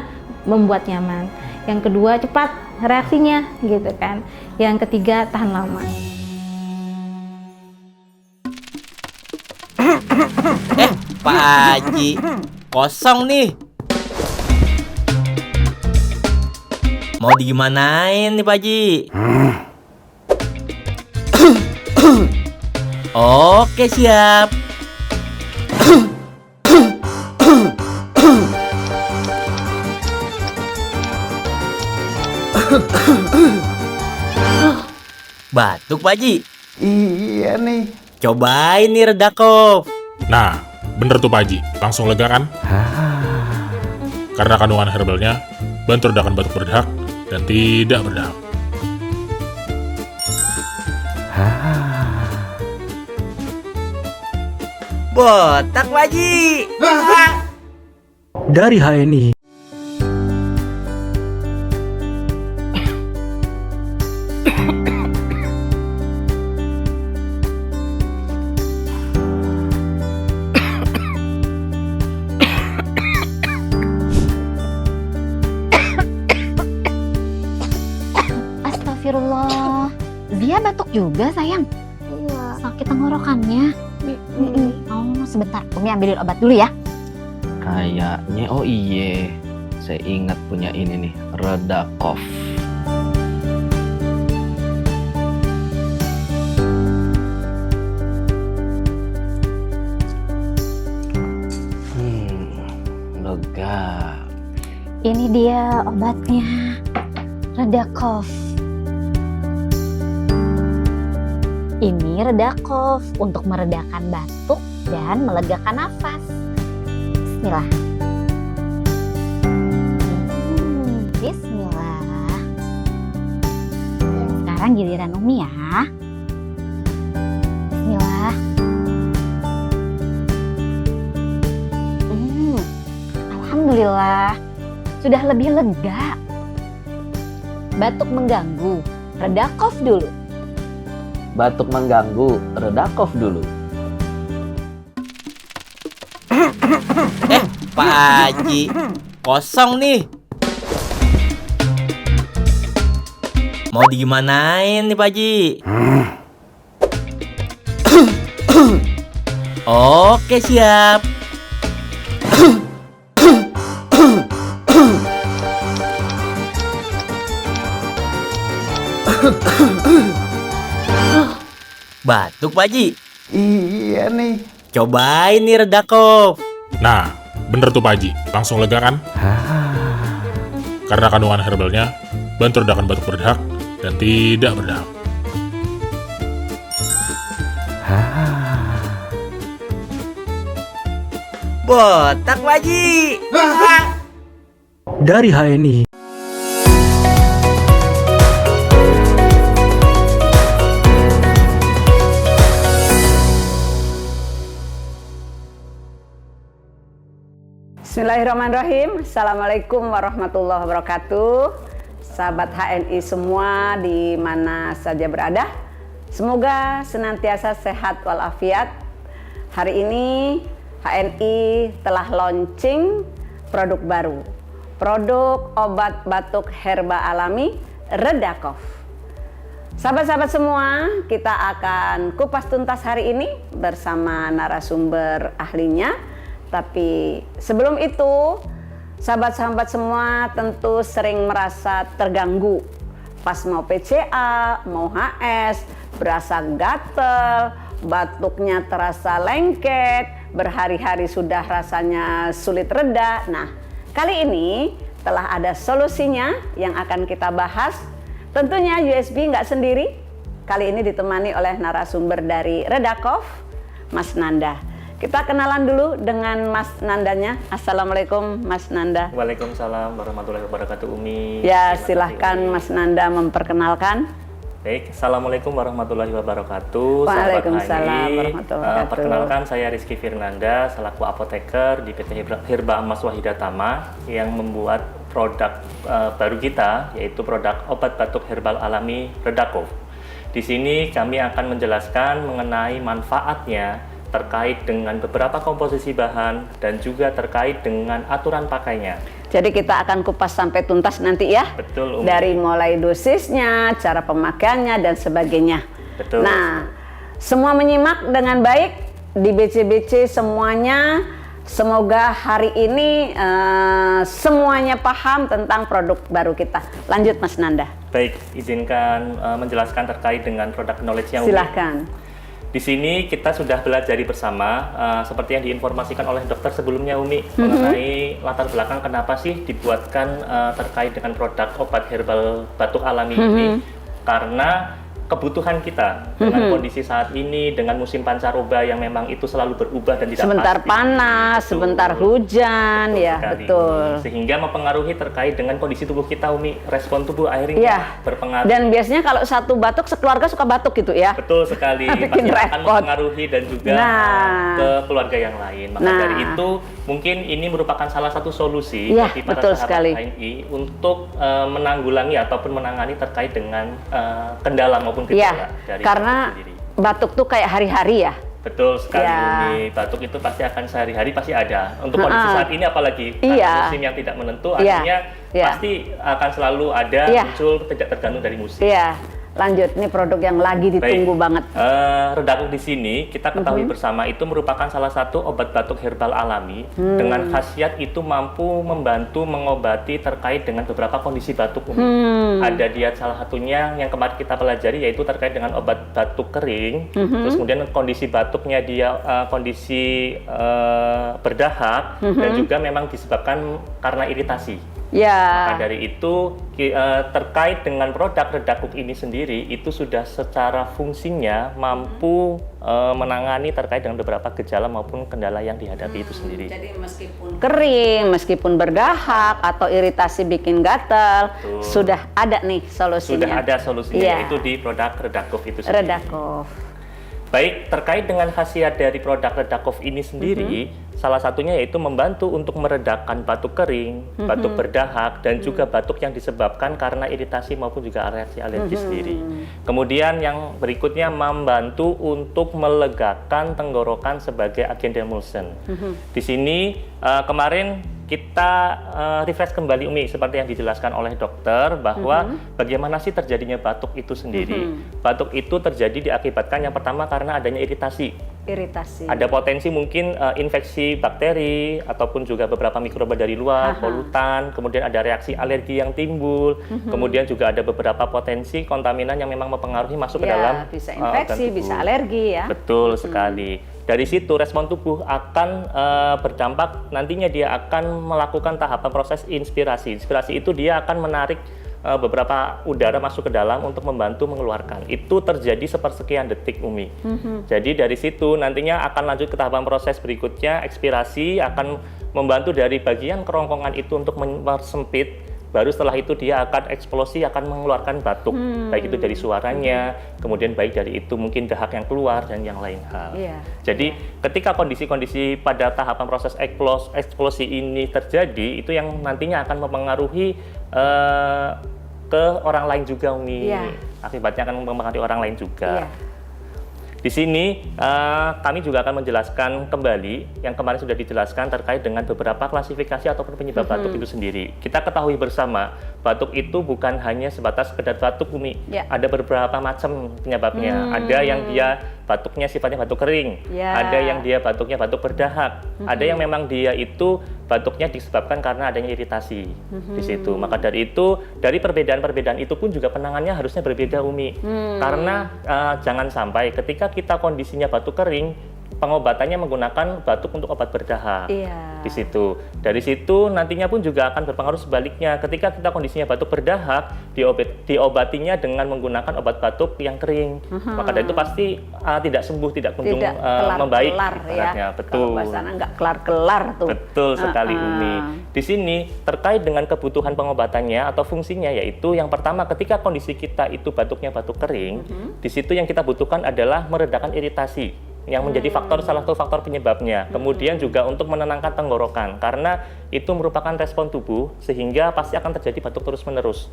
membuat nyaman. Yang kedua cepat reaksinya gitu kan. Yang ketiga tahan lama. Pak Haji, kosong nih. Mau digimanain nih Pak Haji? Oke siap. Batuk Pak Haji? Iya nih. Cobain nih Redacof. Nah, bener tuh Pak Haji, langsung lega kan? Karena kandungan herbalnya bantu redakan batuk berdahak dan tidak berdahak. Botak Pak Haji. Dari HNI. Astagfirullah, dia batuk juga sayang. Iya. Sakit tenggorokannya. Oh sebentar, Umi ambilin obat dulu ya. Kayaknya, oh iye, saya ingat punya ini nih, Redakov. Lega. Ini dia obatnya, Redakov. Ini Redakov untuk meredakan batuk dan melegakan nafas. Bismillah. Bismillah. Sekarang giliran Umi ya. Bismillah. Alhamdulillah, sudah lebih lega. Batuk mengganggu, Redakov dulu. Batuk mengganggu, Redakov dulu. Pak Haji, kosong nih. Mau digimanain nih Pak Haji? Oke, siap. Batuk Pak Haji? Iya nih. Cobain nih Redakov. Nah, bener tuh Pak Haji, langsung lega kan? Karena kandungan herbalnya bantu redakan batuk berdahak dan tidak berdahak. Botak Pak Haji. Dari HNI. Bismillahirrahmanirrahim. Assalamualaikum warahmatullahi wabarakatuh. Sahabat HNI semua di mana saja berada, semoga senantiasa sehat walafiat. Hari ini HNI telah launching produk baru, produk obat batuk herba alami Redakov. Sahabat-sahabat semua, kita akan kupas tuntas hari ini bersama narasumber ahlinya. Tapi sebelum itu, sahabat-sahabat semua tentu sering merasa terganggu pas mau PCA, mau HS, berasa gatel, batuknya terasa lengket, berhari-hari sudah rasanya sulit reda. Nah, kali ini telah ada solusinya yang akan kita bahas. Tentunya USB nggak sendiri. Kali ini ditemani oleh narasumber dari Redakov, Mas Nanda. Kita kenalan dulu dengan Mas Nandanya. Assalamualaikum Mas Nanda. Waalaikumsalam warahmatullahi wabarakatuh Umi. Ya, silahkan Mas Nanda memperkenalkan. Baik, Assalamualaikum warahmatullahi wabarakatuh. Waalaikumsalam warahmatullahi wabarakatuh. Perkenalkan, saya Rizky Firnanda, selaku apoteker di PT Herba Emas Wahidatama yang membuat produk baru kita, yaitu produk obat batuk herbal alami Redakov. Di sini kami akan menjelaskan mengenai manfaatnya terkait dengan beberapa komposisi bahan dan juga terkait dengan aturan pakainya. Jadi kita akan kupas sampai tuntas nanti ya. Betul, Umi. Dari mulai dosisnya, cara pemakaiannya dan sebagainya. Betul. Nah, semua menyimak dengan baik di BC-BC semuanya. Semoga hari ini semuanya paham tentang produk baru kita. Lanjut Mas Nanda. Baik, izinkan menjelaskan terkait dengan produk knowledge yang Silahkan. Di sini kita sudah belajar bersama seperti yang diinformasikan oleh dokter sebelumnya Umi mengenai latar belakang kenapa sih dibuatkan terkait dengan produk obat herbal batuk alami ini, karena kebutuhan kita dengan kondisi saat ini, dengan musim pancaroba yang memang itu selalu berubah dan tidak sebentar pasti. panas, Betul. sebentar hujan, Betul ya sekali. betul. Sehingga mempengaruhi terkait dengan kondisi tubuh kita Umi, respon tubuh akhirnya Ya. berpengaruh. Dan biasanya kalau satu batuk sekeluarga suka batuk gitu ya. Betul sekali, Bikin pasti akan repot. mempengaruhi dan juga Nah. ke keluarga yang lain. Maka Nah. dari itu mungkin ini merupakan salah satu solusi Ya, bagi para betul sahabat sekali. HNI untuk menanggulangi ataupun menangani terkait dengan kendala maupun Iya, gejala dari karena batuk sendiri. batuk tuh kayak hari-hari ya. Betul sekali, Ya. Umi. Batuk itu pasti akan sehari-hari pasti ada. Untuk kondisi Ha-ha. saat ini apalagi Iya. karena musim yang tidak menentu, Iya. artinya Iya. pasti akan selalu ada Iya. muncul tidak tergantung dari musim. Iya. Lanjut, ini produk yang lagi ditunggu banget. Redakuf di sini kita ketahui bersama itu merupakan salah satu obat batuk herbal alami dengan khasiat itu mampu membantu mengobati terkait dengan beberapa kondisi batuk umum. Ada dia salah satunya yang kemarin kita pelajari yaitu terkait dengan obat batuk kering. Terus kemudian kondisi batuknya dia kondisi berdahak dan juga memang disebabkan karena iritasi. Ya. Maka dari itu terkait dengan produk Redakuf ini sendiri itu sudah secara fungsinya mampu menangani terkait dengan beberapa gejala maupun kendala yang dihadapi itu sendiri. Jadi meskipun kering, meskipun berdahak atau iritasi bikin gatal, sudah ada nih solusinya. Sudah ada solusinya yaitu di produk Redakuf itu sendiri. Redakuf. Baik, terkait dengan khasiat dari produk Redakuf ini sendiri, salah satunya yaitu membantu untuk meredakan batuk kering, batuk berdahak, dan juga batuk yang disebabkan karena iritasi maupun juga reaksi alergi sendiri. Kemudian yang berikutnya membantu untuk melegakan tenggorokan sebagai agen demulsion. Di sini kemarin kita refresh kembali Umi seperti yang dijelaskan oleh dokter bahwa bagaimana sih terjadinya batuk itu sendiri. Batuk itu terjadi diakibatkan yang pertama karena adanya iritasi. Ada potensi mungkin infeksi bakteri ataupun juga beberapa mikroba dari luar, polutan, kemudian ada reaksi alergi yang timbul, kemudian juga ada beberapa potensi kontaminan yang memang mempengaruhi masuk ke dalam bisa infeksi, bisa alergi ya. Betul sekali. Dari situ respon tubuh akan berdampak, nantinya dia akan melakukan tahapan proses inspirasi. Inspirasi itu dia akan menarik beberapa udara masuk ke dalam untuk membantu mengeluarkan. Itu terjadi sepersekian detik Umi. Jadi dari situ nantinya akan lanjut ke tahapan proses berikutnya, ekspirasi akan membantu dari bagian kerongkongan itu untuk mempersempit. Baru setelah itu dia akan eksplosi, akan mengeluarkan batuk, baik itu dari suaranya, kemudian baik dari itu mungkin dahak yang keluar dan yang lain hal. Jadi ketika kondisi-kondisi pada tahapan proses eksplosi ini terjadi, itu yang nantinya akan mempengaruhi ke orang lain juga, Umi. Akibatnya akan mempengaruhi orang lain juga. Di sini kami juga akan menjelaskan kembali yang kemarin sudah dijelaskan terkait dengan beberapa klasifikasi ataupun penyebab batuk itu sendiri. Kita ketahui bersama, batuk itu bukan hanya sebatas sekedar batuk, Umi. Ada beberapa macam penyebabnya. Ada yang dia batuknya sifatnya batuk kering, ada yang dia batuknya batuk berdahak, ada yang memang dia itu batuknya disebabkan karena adanya iritasi di situ. Maka dari itu, dari perbedaan-perbedaan itu pun juga penanganannya harusnya berbeda, Umi. Karena jangan sampai ketika kita kondisinya batuk kering, pengobatannya menggunakan batuk untuk obat berdahak. Di situ. Dari situ nantinya pun juga akan berpengaruh sebaliknya. Ketika kita kondisinya batuk berdahak, diobatinya dengan menggunakan obat batuk yang kering. Maka dari itu pasti tidak sembuh, tidak kunjung membaik. Ya. Betul. Kalau bahasanya nggak kelar-kelar tuh. Betul sekali Umi. Di sini terkait dengan kebutuhan pengobatannya atau fungsinya, yaitu yang pertama ketika kondisi kita itu batuknya batuk kering, di situ yang kita butuhkan adalah meredakan iritasi yang menjadi salah satu faktor penyebabnya. Kemudian juga untuk menenangkan tenggorokan karena itu merupakan respon tubuh sehingga pasti akan terjadi batuk terus-menerus.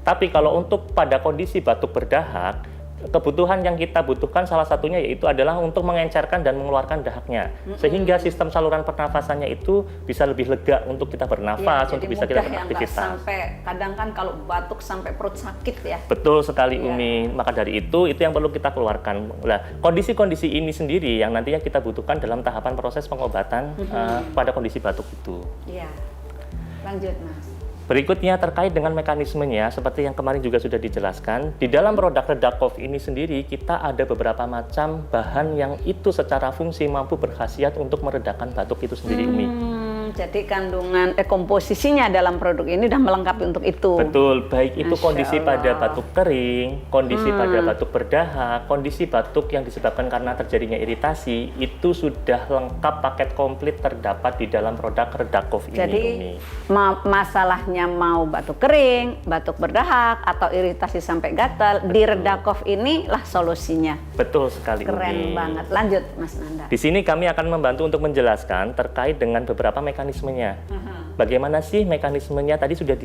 Tapi kalau untuk pada kondisi batuk berdahak, kebutuhan yang kita butuhkan salah satunya yaitu adalah untuk mengencerkan dan mengeluarkan dahaknya sehingga sistem saluran pernafasannya itu bisa lebih lega untuk kita bernafas, untuk bisa kita beraktivitas. Sampai kadang kan kalau batuk sampai perut sakit ya. Betul sekali Umi. Maka dari itu yang perlu kita keluarkan. Nah, kondisi-kondisi ini sendiri yang nantinya kita butuhkan dalam tahapan proses pengobatan pada kondisi batuk itu. Iya. Lanjut, Mas. Berikutnya terkait dengan mekanismenya, seperti yang kemarin juga sudah dijelaskan, di dalam produk Redakuf ini sendiri kita ada beberapa macam bahan yang itu secara fungsi mampu berkhasiat untuk meredakan batuk itu sendiri, Umi. Jadi kandungan komposisinya dalam produk ini sudah melengkapi untuk itu. Betul, baik itu kondisi pada batuk kering, kondisi pada batuk berdahak, kondisi batuk yang disebabkan karena terjadinya iritasi, itu sudah lengkap paket komplit terdapat di dalam produk Redakuf ini. Jadi masalahnya mau batuk kering, batuk berdahak, atau iritasi sampai gatal, di Redakuf inilah solusinya. Betul sekali, Keren banget. Lanjut, Mas Nanda. Di sini kami akan membantu untuk menjelaskan terkait dengan beberapa mekanismenya. Bagaimana sih mekanismenya? Tadi sudah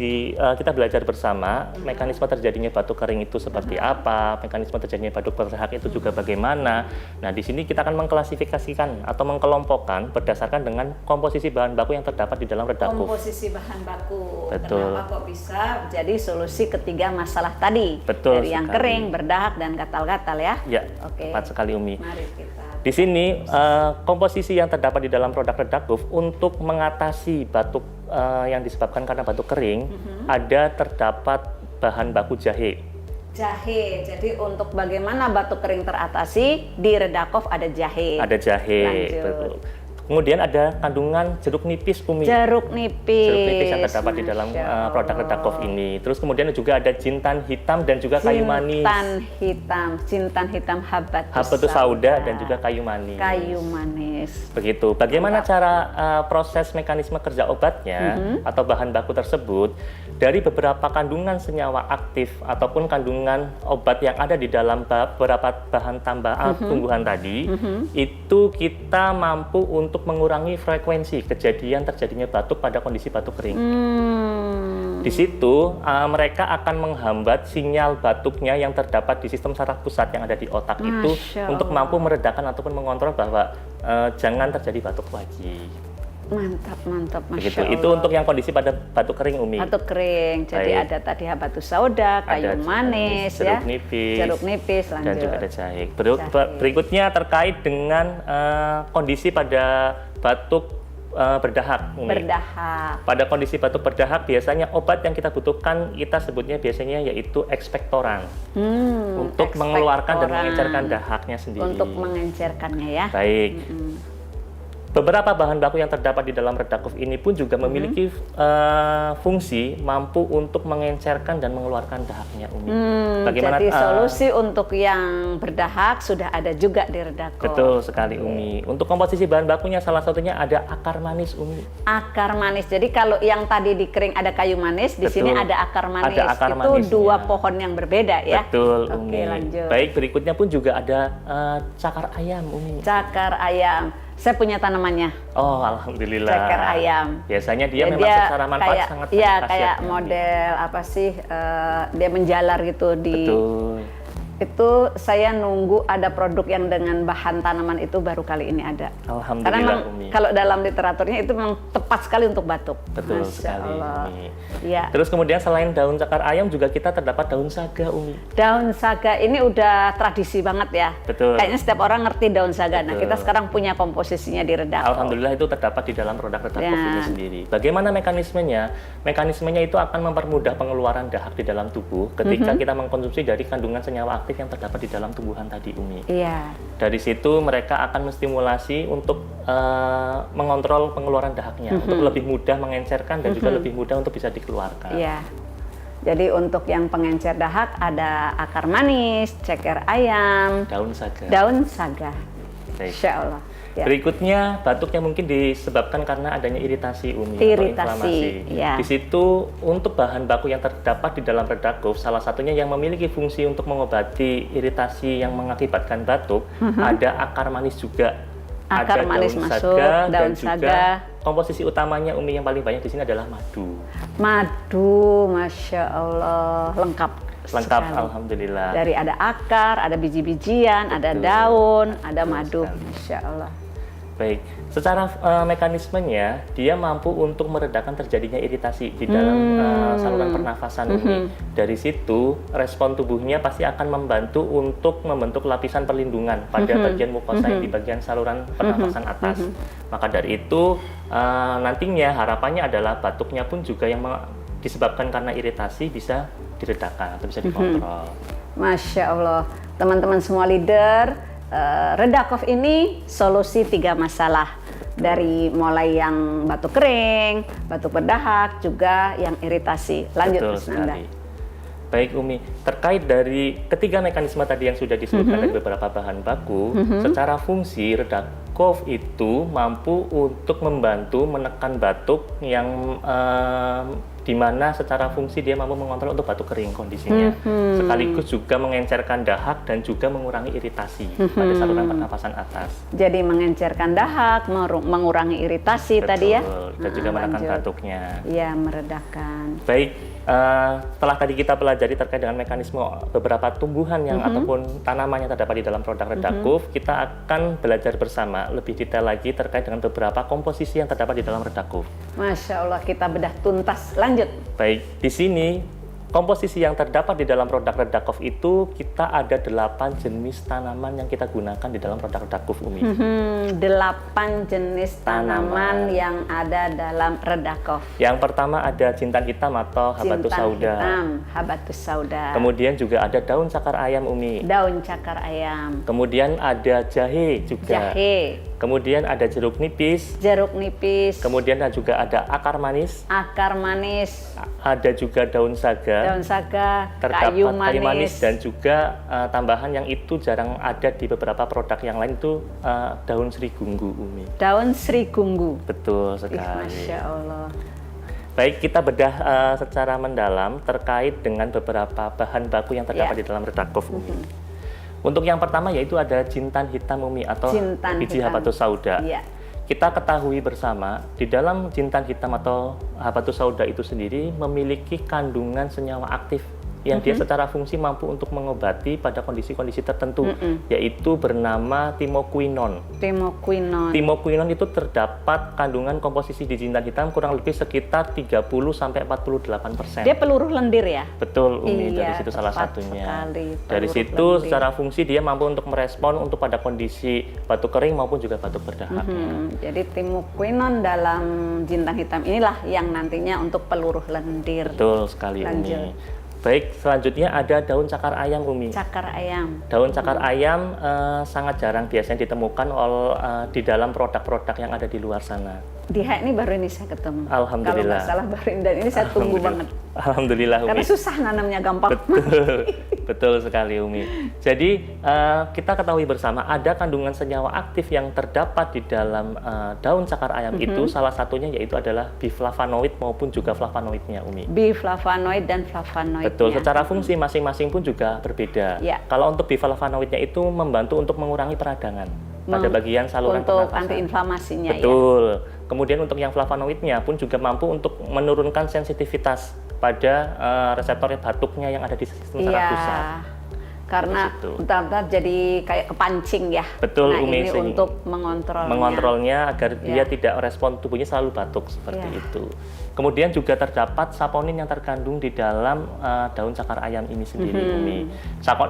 kita belajar bersama mekanisme terjadinya batuk kering itu seperti apa, mekanisme terjadinya batuk berdahak itu juga bagaimana. Nah, di sini kita akan mengklasifikasikan atau mengkelompokkan berdasarkan dengan komposisi bahan baku yang terdapat di dalam Redakuf. Komposisi bahan baku. Betul. Kenapa kok bisa jadi solusi ketiga masalah tadi? Betul Dari yang sekali. kering, berdahak, dan gatal-gatal ya? Ya, Oke. tepat sekali Umi. Mari kita. Di sini komposisi yang terdapat di dalam produk Redakuf untuk mengatasi batuk yang disebabkan karena batuk kering ada terdapat bahan baku jahe. Jahe. Jadi untuk bagaimana batuk kering teratasi di Redakov ada jahe. Ada jahe. Lanjut. Betul. Kemudian ada kandungan jeruk nipis Umi. Jeruk nipis. Jeruk nipis yang terdapat di dalam Masya produk Redakov Allah. ini. Terus kemudian juga ada jintan hitam dan juga kayu manis. Jintan hitam Habatus sauda dan juga kayu manis. kayu manis. Begitu. Bagaimana cara proses mekanisme kerja obatnya atau bahan baku tersebut? Dari beberapa kandungan senyawa aktif ataupun kandungan obat yang ada di dalam beberapa bahan tambah tumbuhan tadi, itu kita mampu untuk mengurangi frekuensi kejadian terjadinya batuk pada kondisi batuk kering. Di situ mereka akan menghambat sinyal batuknya yang terdapat di sistem saraf pusat yang ada di otak itu Masya untuk Allah. mampu meredakan ataupun mengontrol bahwa jangan terjadi batuk lagi. Mantap, Begitu. Masya Itu Allah. untuk yang kondisi pada batuk kering Umi. Batuk kering, jadi Baik. ada tadi habatus sauda, kayu Ada manis, ya, jeruk nipis, lanjut. dan juga ada jahe. Jahe. Berikutnya terkait dengan kondisi pada batuk berdahak. Umi. Berdahak. Pada kondisi batuk berdahak biasanya obat yang kita butuhkan kita sebutnya biasanya yaitu ekspektoran untuk mengeluarkan dan ekspektoran. mengencerkan dahaknya sendiri. Untuk mengencerkannya ya. Baik. Beberapa bahan baku yang terdapat di dalam Redakuf ini pun juga memiliki fungsi mampu untuk mengencerkan dan mengeluarkan dahaknya Umi. Jadi solusi untuk yang berdahak sudah ada juga di Redakov. Betul sekali Umi. Untuk komposisi bahan bakunya salah satunya ada akar manis Umi. Akar manis. Jadi kalau yang tadi di kering ada kayu manis, di Betul. sini ada akar manis. Ada akar Itu manisnya. dua pohon yang berbeda ya. Betul Oke, Umi. lanjut. Baik, berikutnya pun juga ada cakar ayam Umi. Cakar ayam. Saya punya tanamannya. Oh, alhamdulillah. Cakar ayam. Biasanya dia Ya, memang secara manfaat kayak, sangat iya, khasiat, kayak Umi. model apa sih? Dia menjalar gitu di. Betul. Itu saya nunggu ada produk yang dengan bahan tanaman itu baru kali ini ada. Alhamdulillah Karena memang Umi. kalau dalam literaturnya itu memang tepat sekali untuk batuk. Betul Masya sekali Allah. Umi. Ya. Terus kemudian selain daun cakar ayam juga kita terdapat daun saga Umi. Daun saga ini udah tradisi banget ya. Betul. Kayaknya setiap orang ngerti daun saga. Nah, Betul. kita sekarang punya komposisinya di Redakov. Alhamdulillah itu terdapat di dalam produk Redakov Ya. ini sendiri. Bagaimana mekanismenya? Mekanismenya itu akan mempermudah pengeluaran dahak di dalam tubuh ketika kita mengkonsumsi dari kandungan senyawa aktif yang terdapat di dalam tumbuhan tadi Umi. Iya. Dari situ mereka akan menstimulasi untuk mengontrol pengeluaran dahaknya, untuk lebih mudah mengencerkan dan juga lebih mudah untuk bisa dikeluarkan. Iya. Jadi untuk yang pengencer dahak ada akar manis, ceker ayam, Daun saga. daun saga. Baik. Insya Allah. Ya. Berikutnya batuk yang mungkin disebabkan karena adanya iritasi Umi Iritasi, atau inflamasi. ya. Di situ untuk bahan baku yang terdapat di dalam Redakov salah satunya yang memiliki fungsi untuk mengobati iritasi yang mengakibatkan batuk ada akar manis juga. Akar ada manis daun masuk, saga, daun dan juga saga. komposisi utamanya Umi yang paling banyak di sini adalah madu. Madu, Masya Allah, lengkap. Lengkap sekali. alhamdulillah. Dari ada akar, ada biji-bijian, ada Betul. daun, ada Betul madu. sekali. Masya Allah. Baik, secara mekanismenya dia mampu untuk meredakan terjadinya iritasi di dalam saluran pernafasan Umi. Dari situ respon tubuhnya pasti akan membantu untuk membentuk lapisan perlindungan pada bagian mukosa yang di bagian saluran pernafasan atas. Maka dari itu nantinya harapannya adalah batuknya pun juga yang disebabkan karena iritasi bisa diredakan atau bisa dikontrol. Masya Allah. Teman-teman semua leader, Redakov ini solusi 3 masalah. Dari mulai yang batuk kering, batuk berdahak, juga yang iritasi. Lanjut, Betul Mas Nanda. sekali. Baik Umi, terkait dari ketiga mekanisme tadi yang sudah disebutkan dari beberapa bahan baku, secara fungsi Redakov itu mampu untuk membantu menekan batuk yang di mana secara fungsi dia mampu mengontrol untuk batuk kering kondisinya, sekaligus juga mengencerkan dahak dan juga mengurangi iritasi pada saluran pernapasan atas. Jadi mengencerkan dahak, mengurangi iritasi tadi ya. Dan juga menekan lanjut. batuknya. Ya, meredakan. Baik, Setelah tadi kita pelajari terkait dengan mekanisme beberapa tumbuhan yang ataupun tanaman yang terdapat di dalam produk Redacouf, kita akan belajar bersama lebih detail lagi terkait dengan beberapa komposisi yang terdapat di dalam Redacouf. Masya Allah, kita bedah tuntas. Lanjut. Baik, di sini komposisi yang terdapat di dalam produk Redacouf itu kita ada 8 jenis tanaman yang kita gunakan di dalam produk Redacouf, Umi. 8 jenis tanaman yang ada dalam Redacouf. Yang pertama ada jintan hitam atau habatus sauda. Hitam, habatus sauda. Kemudian juga ada daun cakar ayam, Umi. Daun cakar ayam. Kemudian ada jahe juga. Jahe. Kemudian ada jeruk nipis. Jeruk nipis. Kemudian juga ada akar manis. Akar manis. Ada juga daun saga. Daun saga, Terdapat kayu manis. kayu manis dan juga tambahan yang itu jarang ada di beberapa produk yang lain itu daun serigunggu, Umi. Daun serigunggu. Betul sekali. Masya Allah. Baik, kita bedah secara mendalam terkait dengan beberapa bahan baku yang terdapat di dalam Redacouf, Umi. Untuk yang pertama yaitu ada jintan hitam, Umi, atau biji habatus sauda. Iya. Kita ketahui bersama di dalam jintan hitam atau habatus sauda itu sendiri memiliki kandungan senyawa aktif yang dia secara fungsi mampu untuk mengobati pada kondisi-kondisi tertentu, yaitu bernama timokuinon. Timokuinon itu terdapat kandungan komposisi di jintan hitam kurang lebih sekitar 30-48%. Dia peluru lendir ya? Betul, Umi, Iya, dari situ salah satunya. sekali, Dari peluru situ lendir. secara fungsi dia mampu untuk merespon untuk pada kondisi batuk kering maupun juga batuk berdahaknya. Jadi timokuinon dalam jintan hitam inilah yang nantinya untuk peluru lendir. Betul sekali, Lanjut. Umi. Baik, selanjutnya ada daun cakar ayam, Umi. Cakar ayam. Daun cakar ayam sangat jarang biasanya ditemukan di dalam produk-produk yang ada di luar sana. Di HI ini baru ini saya ketemu. Alhamdulillah. Kalau nggak salah baru ini, dan ini saya tunggu banget. Alhamdulillah, Umi. Karena susah nanamnya, gampang. Betul sekali, Umi. Jadi kita ketahui bersama ada kandungan senyawa aktif yang terdapat di dalam daun cakar ayam itu, salah satunya yaitu adalah biflavonoid maupun juga flavonoidnya, Umi. Biflavonoid dan flavonoidnya. Betul, secara fungsi masing-masing pun juga berbeda. Ya. Kalau untuk biflavonoidnya itu membantu untuk mengurangi peradangan pada bagian saluran untuk pernafasan. antiinflamasinya. Betul. Kemudian untuk yang flavonoidnya pun juga mampu untuk menurunkan sensitivitas pada reseptor batuknya yang ada di sistem saraf pusat. Karena bentar-bentar jadi kayak kepancing ya. Betul, nah, Umi, ini untuk mengontrolnya. Mengontrolnya agar dia tidak respon, tubuhnya selalu batuk seperti itu. Kemudian juga terdapat saponin yang terkandung di dalam daun cakar ayam ini sendiri, Umi.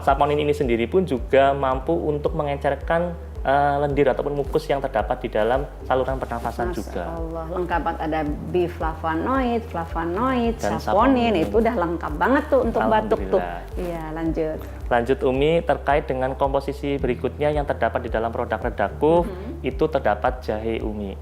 Saponin ini sendiri pun juga mampu untuk mengencerkan lendir ataupun mukus yang terdapat di dalam saluran pernafasan juga. Allah, lengkap banget, ada biflavonoid, flavonoid, Dan saponin, itu udah lengkap banget tuh untuk batuk tuh. Alhamdulillah. Iya, lanjut. Lanjut, Umi, terkait dengan komposisi berikutnya yang terdapat di dalam produk Redacouf, itu terdapat jahe, Umi.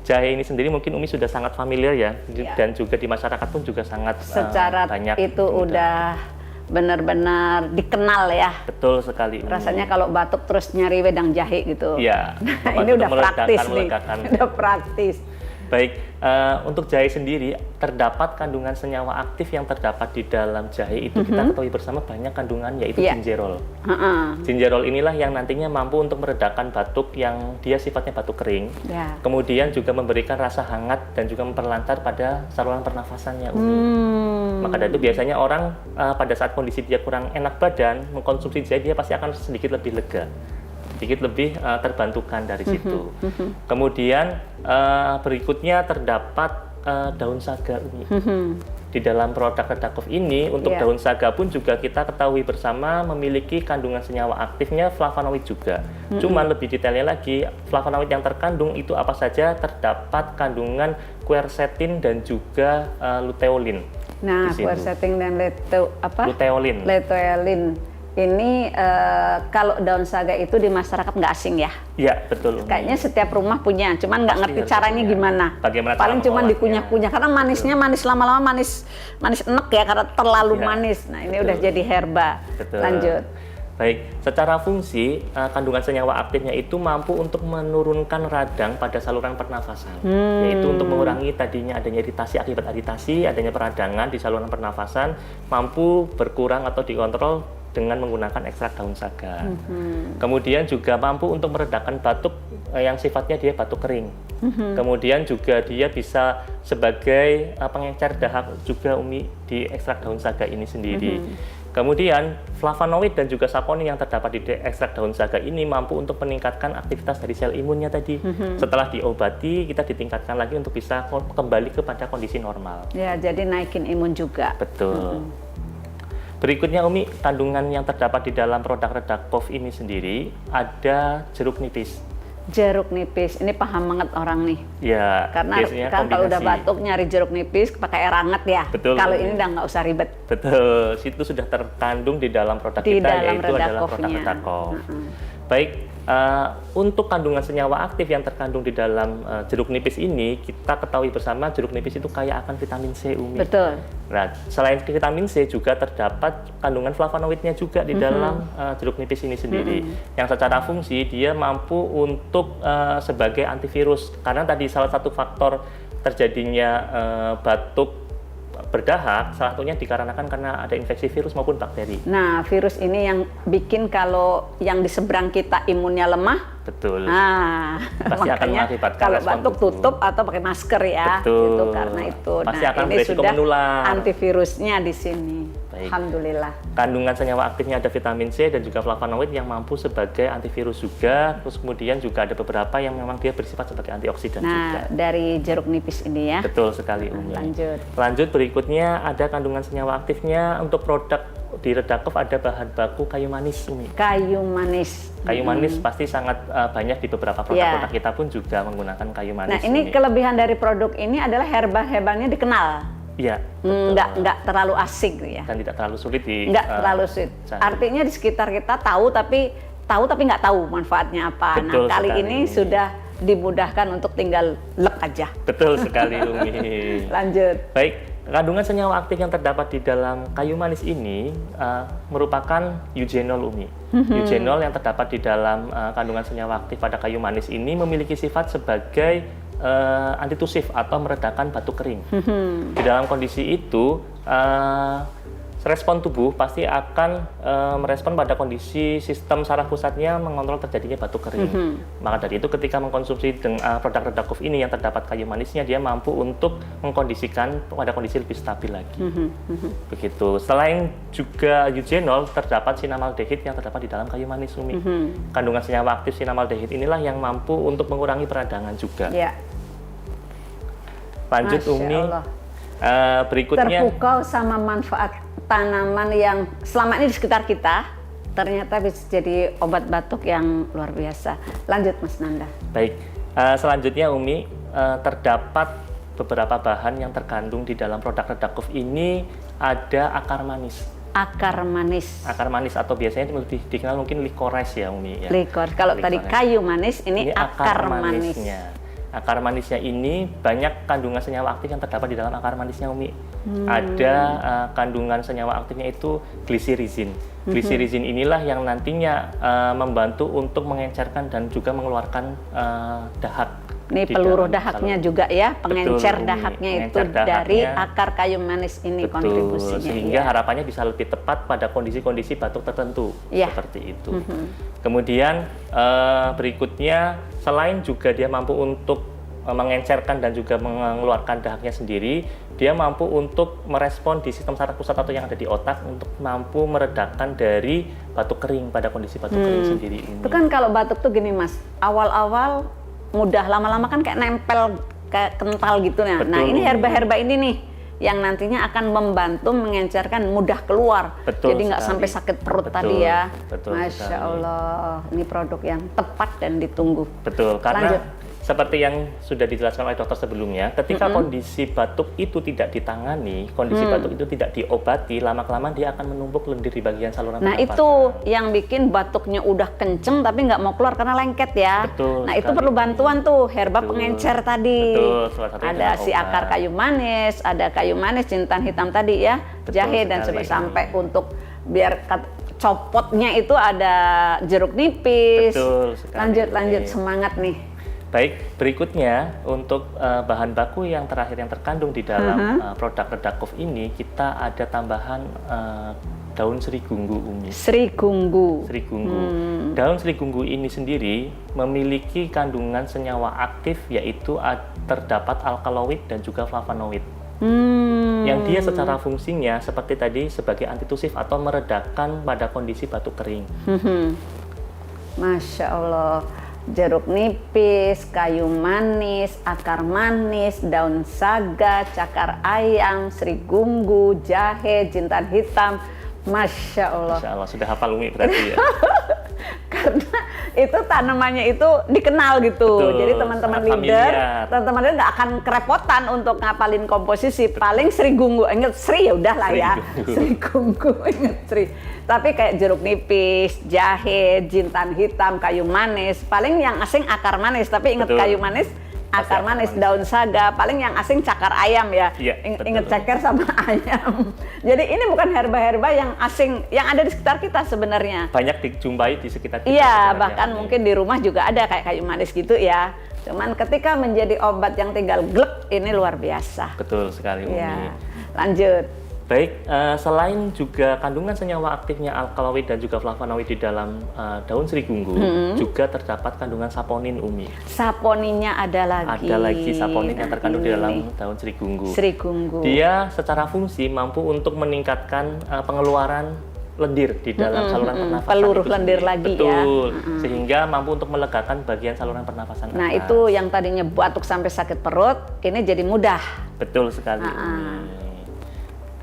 Jahe ini sendiri mungkin Umi sudah sangat familiar ya, dan juga di masyarakat pun juga sangat secara banyak. Itu udah benar-benar dikenal ya. Betul sekali, Umi. Rasanya kalau batuk terus nyari wedang jahe gitu. Iya. Nah, ini udah praktis nih. Melegakan. Udah praktis. Baik, untuk jahe sendiri terdapat kandungan senyawa aktif yang terdapat di dalam jahe itu kita ketahui bersama banyak kandungan yaitu gingerol. Gingerol inilah yang nantinya mampu untuk meredakan batuk yang dia sifatnya batuk kering. Kemudian juga memberikan rasa hangat dan juga memperlancar pada saluran pernafasannya, Umi. Maka dari itu biasanya orang pada saat kondisi dia kurang enak badan mengkonsumsi jahe, dia pasti akan sedikit lebih lega, sedikit lebih terbantukan dari situ. Kemudian berikutnya terdapat daun saga, Umi. Di dalam produk Redacouf ini untuk daun saga pun juga kita ketahui bersama memiliki kandungan senyawa aktifnya flavonoid juga. Cuman lebih detailnya lagi, flavonoid yang terkandung itu apa saja? Terdapat kandungan quercetin dan juga luteolin. Nah, quercetin dan luteolin. Ini kalau daun saga itu di masyarakat nggak asing ya? Iya, betul. Kayaknya setiap rumah punya, cuman nggak ngerti caranya gimana. Bagaimana paling cuma dikunyah-kunyah, karena manisnya manis lama-lama manis enek ya, karena terlalu manis. Nah, ini udah jadi herba. Betul. Lanjut. Baik, secara fungsi kandungan senyawa aktifnya itu mampu untuk menurunkan radang pada saluran pernafasan, yaitu untuk mengurangi tadinya adanya iritasi akibat iritasi, adanya peradangan di saluran pernafasan, mampu berkurang atau dikontrol dengan menggunakan ekstrak daun saga. Kemudian juga mampu untuk meredakan batuk yang sifatnya dia batuk kering. Kemudian juga dia bisa sebagai pengencer dahak juga Umi di ekstrak daun saga ini sendiri. Kemudian flavonoid dan juga saponin yang terdapat di ekstrak daun saga ini mampu untuk meningkatkan aktivitas dari sel imunnya tadi. Setelah diobati, kita ditingkatkan lagi untuk bisa kembali kepada kondisi normal. Ya, jadi naikin imun juga. Betul. Berikutnya Umi, kandungan yang terdapat di dalam produk Redakov ini sendiri ada jeruk nipis. Jeruk nipis, ini paham banget orang nih. Ya, karena kan kalau udah batuk nyari jeruk nipis pakai air hangat ya. Betul. Kalau ini udah nggak usah ribet. Betul, itu sudah terkandung di dalam produk di kita dalam yaitu adalah produk Redakov. Baik, untuk kandungan senyawa aktif yang terkandung di dalam jeruk nipis ini, kita ketahui bersama jeruk nipis itu kaya akan vitamin C, Umi. Betul. Nah, selain vitamin C juga terdapat kandungan flavonoidnya juga di dalam jeruk nipis ini sendiri. Yang secara fungsi dia mampu untuk sebagai antivirus, karena tadi salah satu faktor terjadinya batuk berdahak salah satunya dikarenakan karena ada infeksi virus maupun bakteri. Nah, virus ini yang bikin kalau yang di seberang kita imunnya lemah. Betul. Nah, pasti akan mengakibatkan kalau batuk tutup atau pakai masker ya. Betul. Itu karena itu. Pasti nah, akan ini beresiko sudah menular. Antivirusnya di sini. Baik. Alhamdulillah. Kandungan senyawa aktifnya ada vitamin C dan juga flavonoid yang mampu sebagai antivirus juga. Terus kemudian juga ada beberapa yang memang dia bersifat sebagai antioksidan juga. Nah, dari jeruk nipis ini ya. Betul sekali, Umi. Lanjut Berikutnya ada kandungan senyawa aktifnya untuk produk di Redakov ada bahan baku kayu manis, Umi. Kayu manis. Kayu manis pasti sangat banyak di beberapa produk-produk kita pun juga menggunakan kayu manis. Nah, ini kelebihan dari produk ini adalah herbal-herbalnya dikenal. Iya. Nggak terlalu asing ya. Dan tidak terlalu sulit nggak terlalu sulit. Artinya di sekitar kita tahu tapi nggak tahu manfaatnya apa. Betul nah, kali sekali. ini sudah dimudahkan untuk tinggal lek aja. Betul sekali, Umi. Lanjut. Baik, kandungan senyawa aktif yang terdapat di dalam kayu manis ini merupakan eugenol, Umi. Eugenol yang terdapat di dalam kandungan senyawa aktif pada kayu manis ini memiliki sifat sebagai antitusif atau meredakan batuk kering. Di dalam kondisi itu, respon tubuh pasti akan merespon pada kondisi sistem saraf pusatnya mengontrol terjadinya batuk kering. Maka dari itu ketika mengkonsumsi produk Redakov ini yang terdapat kayu manisnya, dia mampu untuk mengkondisikan pada kondisi lebih stabil lagi. Begitu. Selain juga eugenol, terdapat sinamaldehid yang terdapat di dalam kayu manis, Umi. Kandungan senyawa aktif sinamaldehid inilah yang mampu untuk mengurangi peradangan juga. Ya. Lanjut, Masya Umi. Allah. Berikutnya. Terpukau sama manfaat tanaman yang selama ini di sekitar kita, ternyata bisa jadi obat batuk yang luar biasa. Lanjut, Mas Nanda. Baik, selanjutnya Umi, terdapat beberapa bahan yang terkandung di dalam produk Redakov ini ada akar manis. Akar manis. Akar manis atau biasanya lebih dikenal mungkin licorice ya, Umi. Ya. Licor. Kalau tadi kayu manis, ini akar manisnya. Akar manisnya ini banyak kandungan senyawa aktif yang terdapat di dalam akar manisnya, Umi. Ada kandungan senyawa aktifnya itu gliserizin. Gliserizin inilah yang nantinya membantu untuk mengencerkan dan juga mengeluarkan dahak. Ini peluru dahaknya juga ya, pengencer Betul, dahaknya itu pengencer dari dahaknya. akar kayu manis ini. Betul, kontribusinya. sehingga harapannya bisa lebih tepat pada kondisi-kondisi batuk tertentu, seperti itu. Kemudian berikutnya, selain juga dia mampu untuk mengencerkan dan juga mengeluarkan dahaknya sendiri, dia mampu untuk merespon di sistem saraf pusat atau yang ada di otak untuk mampu meredakan dari batuk kering pada kondisi batuk kering sendiri ini. Itu kan kalau batuk tuh gini, Mas, awal-awal mudah, lama-lama kan kayak nempel, kayak kental gitu ya. Nah, ini herba-herba ini nih yang nantinya akan membantu mengencerkan, mudah keluar. Jadi nggak sampai sakit perut tadi ya. Masya Allah, ini produk yang tepat dan ditunggu. Betul, karena Lanjut. seperti yang sudah dijelaskan oleh dokter sebelumnya, ketika kondisi batuk itu tidak ditangani, kondisi batuk itu tidak diobati, lama-kelamaan dia akan menumpuk lendir di bagian saluran Nah, pernapasan. itu yang bikin batuknya udah kenceng tapi nggak mau keluar karena lengket ya. Betul Nah, itu sekali. perlu bantuan tuh, herba pengencer tadi. Betul, salah satunya Ada adalah si obat. akar kayu manis, ada kayu manis, jintan hitam tadi ya, jahe dan sekali. sampai untuk biar copotnya itu ada jeruk nipis. Betul sekali. Lanjut, semangat nih. Baik, berikutnya untuk bahan baku yang terakhir yang terkandung di dalam produk Redakov ini, kita ada tambahan daun serigunggu, Umi. Serigunggu. Serigunggu. Daun serigunggu ini sendiri memiliki kandungan senyawa aktif, yaitu terdapat alkaloid dan juga flavonoid. Yang dia secara fungsinya seperti tadi sebagai antitusif atau meredakan pada kondisi batuk kering. Masya Allah. Jeruk nipis, kayu manis, akar manis, daun saga, cakar ayam, serigunggu, jahe, jintan hitam. Masya Allah. Masya Allah, sudah hafal Umi berarti ya. Karena itu tanamannya itu dikenal gitu. Betul, jadi teman-teman leader nggak akan kerepotan untuk ngapalin komposisi. Paling serigunggu, inget Sri ya udahlah ya. Serigunggu, inget Sri. Tapi kayak jeruk nipis, jahe, jintan hitam, kayu manis. Paling yang asing akar manis, tapi inget kayu manis. Akar manis, daun saga, paling yang asing cakar ayam ya. Ingat ceker sama ayam. Jadi ini bukan herba-herba yang asing, yang ada di sekitar kita sebenarnya. Banyak dijumpai di sekitar kita. Iya, bahkan mungkin di rumah juga ada kayak kayu manis gitu ya. Cuman ketika menjadi obat yang tinggal glek, ini luar biasa. Betul sekali, Umi. Ya. Lanjut. Baik, selain juga kandungan senyawa aktifnya alkaloid dan juga flavonoid di dalam daun serigunggu, juga terdapat kandungan saponin, Umi. Saponinnya ada lagi. Ada lagi saponin yang terkandung di dalam daun serigunggu. Serigunggu. Dia secara fungsi mampu untuk meningkatkan pengeluaran lendir di dalam saluran pernafasan. Peluruh lendir lagi. Betul. Ya. Sehingga mampu untuk melegakan bagian saluran pernafasan. Nah, itu yang tadinya batuk sampai sakit perut, ini jadi mudah. Betul sekali.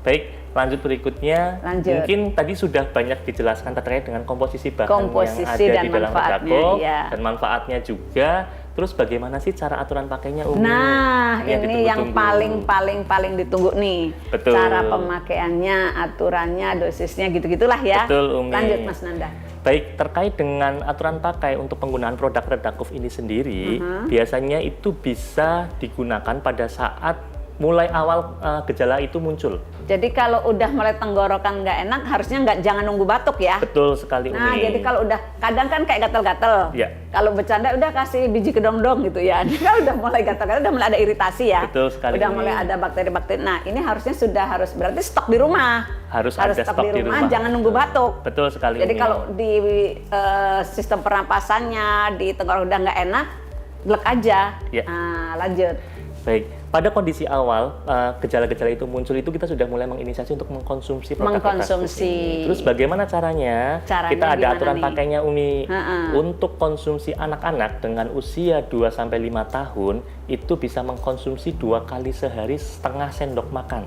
Baik, lanjut berikutnya. Mungkin tadi sudah banyak dijelaskan terkait dengan komposisi bahan yang ada di dalam Redakov dan manfaatnya juga. Terus bagaimana sih cara aturan pakainya, Umi? Nah, ini yang paling ditunggu nih. Betul. Cara pemakaiannya, aturannya, dosisnya gitu-gitulah ya. Betul, Umi. Lanjut, Mas Nanda. Baik, terkait dengan aturan pakai untuk penggunaan produk Redakov ini sendiri, biasanya itu bisa digunakan pada saat mulai awal gejala itu muncul. Jadi kalau udah mulai tenggorokan nggak enak, harusnya jangan nunggu batuk ya. Betul sekali, Umi. Nah, jadi kalau udah kadang kan kayak gatal-gatal. Ya. Kalau bercanda udah kasih biji kedong-dong gitu ya. Ini kan udah mulai gatal-gatal, udah mulai ada iritasi ya. Betul sekali. Udah mulai ada bakteri-bakteri. Nah, ini harusnya harus berarti stok di rumah. Harus ada stok di rumah. Jangan nunggu batuk. Betul sekali. Jadi Umi. kalau di sistem pernapasannya, di tenggorokan udah nggak enak, glek aja. Ya. Nah, lanjut. Baik, pada kondisi awal gejala-gejala itu muncul itu kita sudah mulai menginisiasi untuk mengkonsumsi produk Redakov ini. Terus bagaimana caranya? Kita ada aturan pakainya, Umi. Untuk konsumsi anak-anak dengan usia 2-5 tahun itu bisa mengkonsumsi 2 kali sehari setengah sendok makan.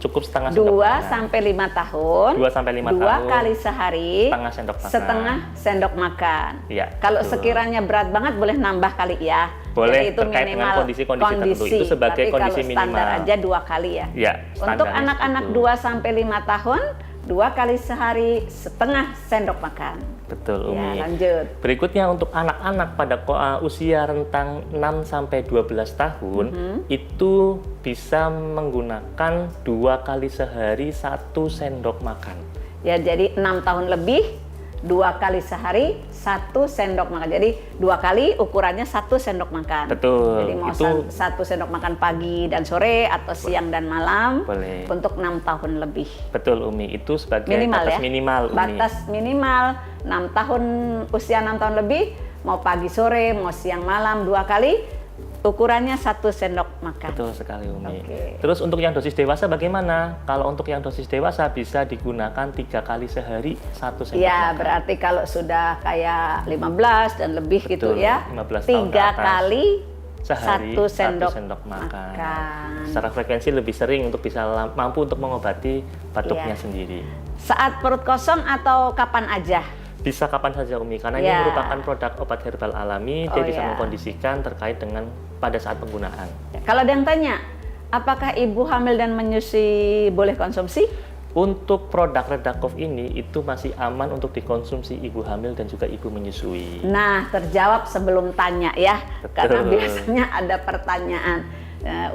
Cukup setengah sendok makan. 2-5 tahun. 2-5 tahun. 2 kali sehari. Setengah sendok makan. Setengah sendok makan. Ya, kalau sekiranya berat banget boleh nambah kali ya. Boleh, jadi itu terkait dengan kondisi-kondisi tertentu. Itu sebagai tapi kondisi kalau standar minimal. aja 2 kali ya. Ya, untuk anak-anak 2-5 tahun 2 kali sehari setengah sendok makan. Betul, Umi. Ya, lanjut. Berikutnya untuk anak-anak pada usia rentang 6-12 tahun itu bisa menggunakan 2 kali sehari 1 sendok makan. Ya, jadi 6 tahun lebih 2 kali sehari 1 sendok makan. Jadi 2 kali ukurannya 1 sendok makan. Betul. Jadi mau itu 1 sendok makan pagi dan sore atau siang dan malam. Boleh. Untuk 6 tahun lebih. Betul, Umi. Itu sebagai minimal, batas ya? minimal, Umi. Batas minimal 6 tahun, usia 6 tahun lebih, mau pagi sore, mau siang malam 2 kali. Ukurannya 1 sendok makan. Betul sekali, Umi. Terus untuk yang dosis dewasa bagaimana? Kalau untuk yang dosis dewasa bisa digunakan 3 kali sehari 1 sendok ya, makan. berarti kalau sudah kayak 15 dan lebih gitu ya, 15 tahun 3 kali sehari 1 sendok makan. Secara frekuensi lebih sering untuk bisa mampu untuk mengobati batuknya sendiri. Saat perut kosong atau kapan aja? Bisa kapan saja, Umi, karena ini merupakan produk obat herbal alami. Dia bisa mengkondisikan terkait dengan pada saat penggunaan. Kalau ada yang tanya, apakah ibu hamil dan menyusui boleh konsumsi? Untuk produk Redakov ini itu masih aman untuk dikonsumsi ibu hamil dan juga ibu menyusui. Nah, terjawab sebelum tanya ya. Betul. Karena biasanya ada pertanyaan.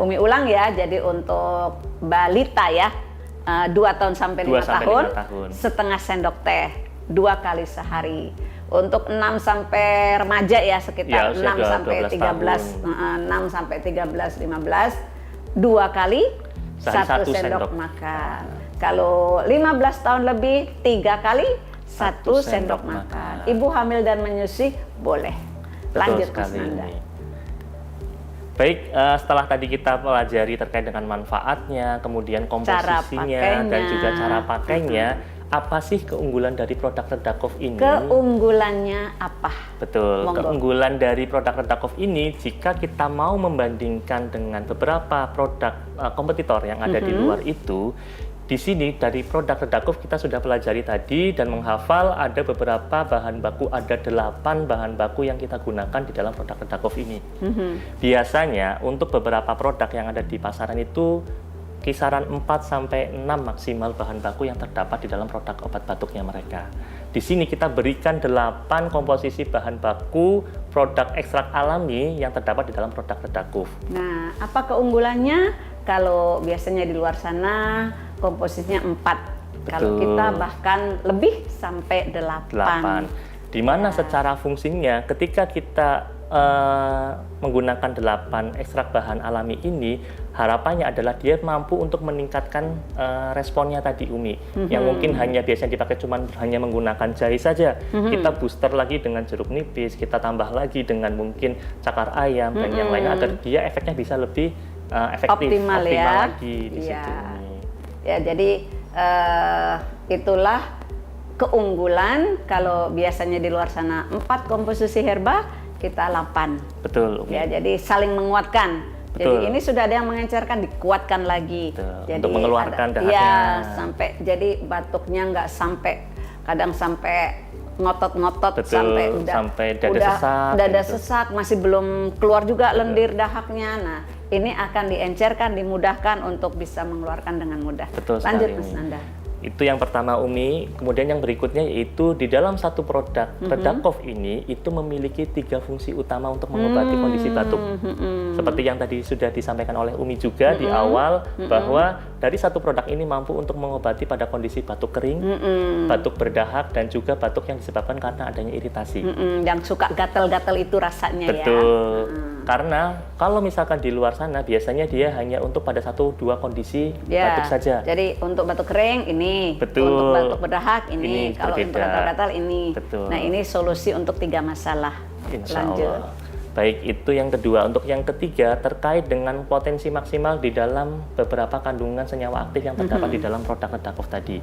Umi ulang ya, jadi untuk balita ya, 2 tahun sampai 5 tahun, setengah sendok teh 2 kali sehari. Untuk 6 sampai remaja ya, sekitar 6 sampai 13, 6 sampai 13, 15, 2 kali 1 sendok makan. Kalau 15 tahun lebih 3 kali 1 sendok makan. Ibu hamil dan menyusui boleh. Lanjut Mas Nanda. Baik, setelah tadi kita pelajari terkait dengan manfaatnya, kemudian komposisinya, dan juga cara pakainya, apa sih keunggulan dari produk Redakov ini? Keunggulannya apa? Betul, Monggo. keunggulan dari produk Redakov ini, jika kita mau membandingkan dengan beberapa produk kompetitor yang ada di luar itu, di sini dari produk Redakov kita sudah pelajari tadi dan menghafal ada beberapa bahan baku, ada 8 bahan baku yang kita gunakan di dalam produk Redakov ini. Biasanya untuk beberapa produk yang ada di pasaran itu kisaran 4-6 maksimal bahan baku yang terdapat di dalam produk obat batuknya mereka. Di sini kita berikan 8 komposisi bahan baku produk ekstrak alami yang terdapat di dalam produk Redakov. Nah, apa keunggulannya? Kalau biasanya di luar sana komposisinya 4. Kalau kita bahkan lebih sampai 8. Di mana secara fungsinya ketika kita menggunakan 8 ekstrak bahan alami ini, harapannya adalah dia mampu untuk meningkatkan responnya tadi Umi. Yang mungkin hanya biasanya dipakai cuman hanya menggunakan jahe saja. Kita booster lagi dengan jeruk nipis, kita tambah lagi dengan mungkin cakar ayam dan yang lainnya agar dia efeknya bisa lebih efektif, optimal ya. lagi di situ. Ya, jadi itulah keunggulan kalau biasanya di luar sana 4 komposisi herba, kita 8. Betul. Ya, jadi saling menguatkan. Betul. Jadi ini sudah ada yang mengencerkan, dikuatkan lagi. Jadi untuk mengeluarkan dahaknya. Ya, sampai jadi batuknya nggak sampai kadang sampai ngotot-ngotot sampai dada sesak masih belum keluar juga lendir dahaknya. Nah, ini akan diencerkan, dimudahkan untuk bisa mengeluarkan dengan mudah. Betul. Lanjut Mas Nanda. Itu yang pertama Umi, kemudian yang berikutnya yaitu di dalam satu produk Redakov ini itu memiliki 3 fungsi utama untuk mengobati kondisi batuk. Seperti yang tadi sudah disampaikan oleh Umi juga di awal bahwa dari satu produk ini mampu untuk mengobati pada kondisi batuk kering, batuk berdahak dan juga batuk yang disebabkan karena adanya iritasi. Yang suka gatal-gatal itu rasanya. Betul. Karena kalau misalkan di luar sana biasanya dia hanya untuk pada 1-2 kondisi batuk saja. Jadi untuk batuk kering ini, untuk batuk berdahak ini, kalau untuk gatal-gatal ini. Betul. Nah, ini solusi untuk 3 masalah. Insya Lanjut. Allah. Baik, itu yang kedua. Untuk yang ketiga terkait dengan potensi maksimal di dalam beberapa kandungan senyawa aktif yang terdapat di dalam produk Redakov tadi.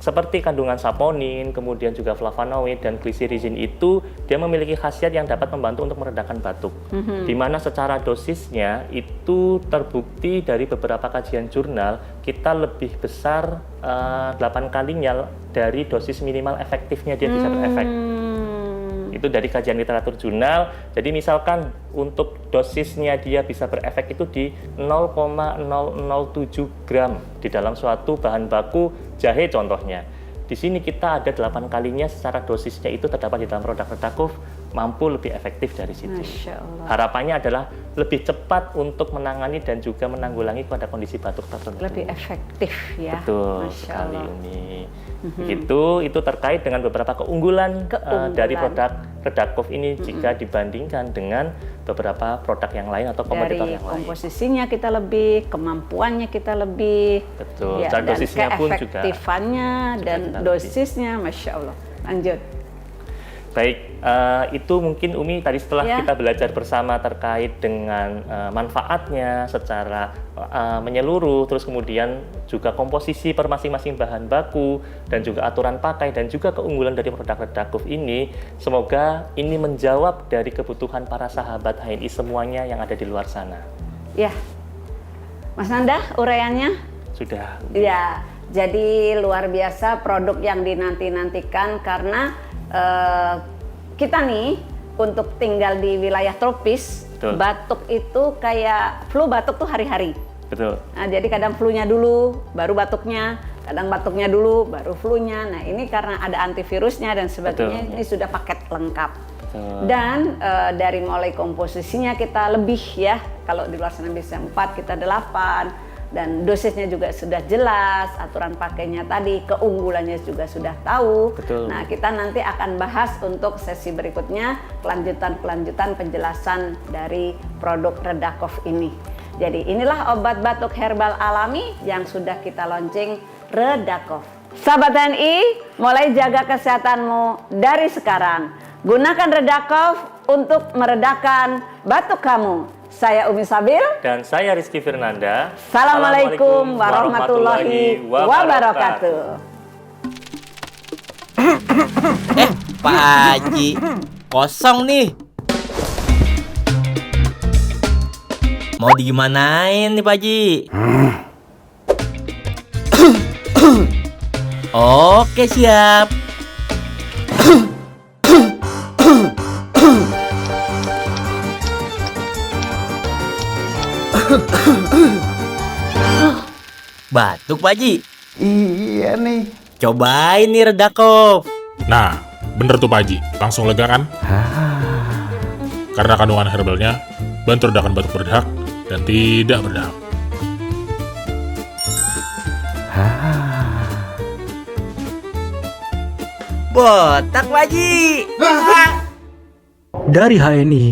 Seperti kandungan saponin, kemudian juga flavonoid dan glycyrrhizin itu dia memiliki khasiat yang dapat membantu untuk meredakan batuk. Di mana secara dosisnya itu terbukti dari beberapa kajian jurnal kita lebih besar 8 kalinya dari dosis minimal efektifnya dia bisa berefek. Itu dari kajian literatur jurnal. Jadi misalkan untuk dosisnya dia bisa berefek itu di 0,007 gram di dalam suatu bahan baku jahe contohnya. Di sini kita ada 8 kalinya secara dosisnya itu terdapat di dalam produk Redakov, mampu lebih efektif dari situ. Masya Allah. Harapannya adalah lebih cepat untuk menangani dan juga menanggulangi pada kondisi batuk tertentu. Lebih efektif ya. Betul Masya sekali Allah. Umi. Itu terkait dengan beberapa keunggulan dari produk Redakov ini jika dibandingkan dengan beberapa produk yang lain atau kompetitor yang lain. Dari komposisinya kita lebih, kemampuannya kita lebih. Betul. Ya, dan dosisnya pun juga. Keefektifannya dan dosisnya, Masya Allah. Lanjut. Baik, itu mungkin Umi tadi setelah kita belajar bersama terkait dengan manfaatnya secara menyeluruh, terus kemudian juga komposisi per masing-masing bahan baku, dan juga aturan pakai, dan juga keunggulan dari produk Redakov ini. Semoga ini menjawab dari kebutuhan para sahabat HNI semuanya yang ada di luar sana. Ya, Mas Nanda, uraiannya? Sudah. Ya, jadi luar biasa produk yang dinanti-nantikan karena kita nih untuk tinggal di wilayah tropis, batuk itu kayak flu batuk tuh hari-hari. Betul. Nah, jadi kadang flu-nya dulu, baru batuknya, kadang batuknya dulu, baru flu-nya. Nah, ini karena ada antivirusnya dan sebagainya, ini sudah paket lengkap. Dan dari mulai komposisinya kita lebih ya, kalau di luar sana bisa 4, kita 8. Dan dosisnya juga sudah jelas, aturan pakainya tadi, keunggulannya juga sudah tahu. Betul. Nah, kita nanti akan bahas untuk sesi berikutnya kelanjutan penjelasan dari produk Redakov ini. Jadi inilah obat batuk herbal alami yang sudah kita launching, Redakov. Sahabat TNI, mulai jaga kesehatanmu dari sekarang. Gunakan Redakov untuk meredakan batuk kamu. Saya Umi Sabil. Dan saya Rizky Firnanda. Assalamualaikum warahmatullahi wabarakatuh. Pak Haji, kosong nih. Mau digimanain nih Pak Haji? Oke, siap. Batuk Pak Haji? Iya nih. Cobain nih Redakov. Nah, bener tuh Pak Haji, langsung lega kan? Karena kandungan herbalnya bantu redakan batuk berdahak dan tidak berdahak. Botak Pak Haji. Dari HNI.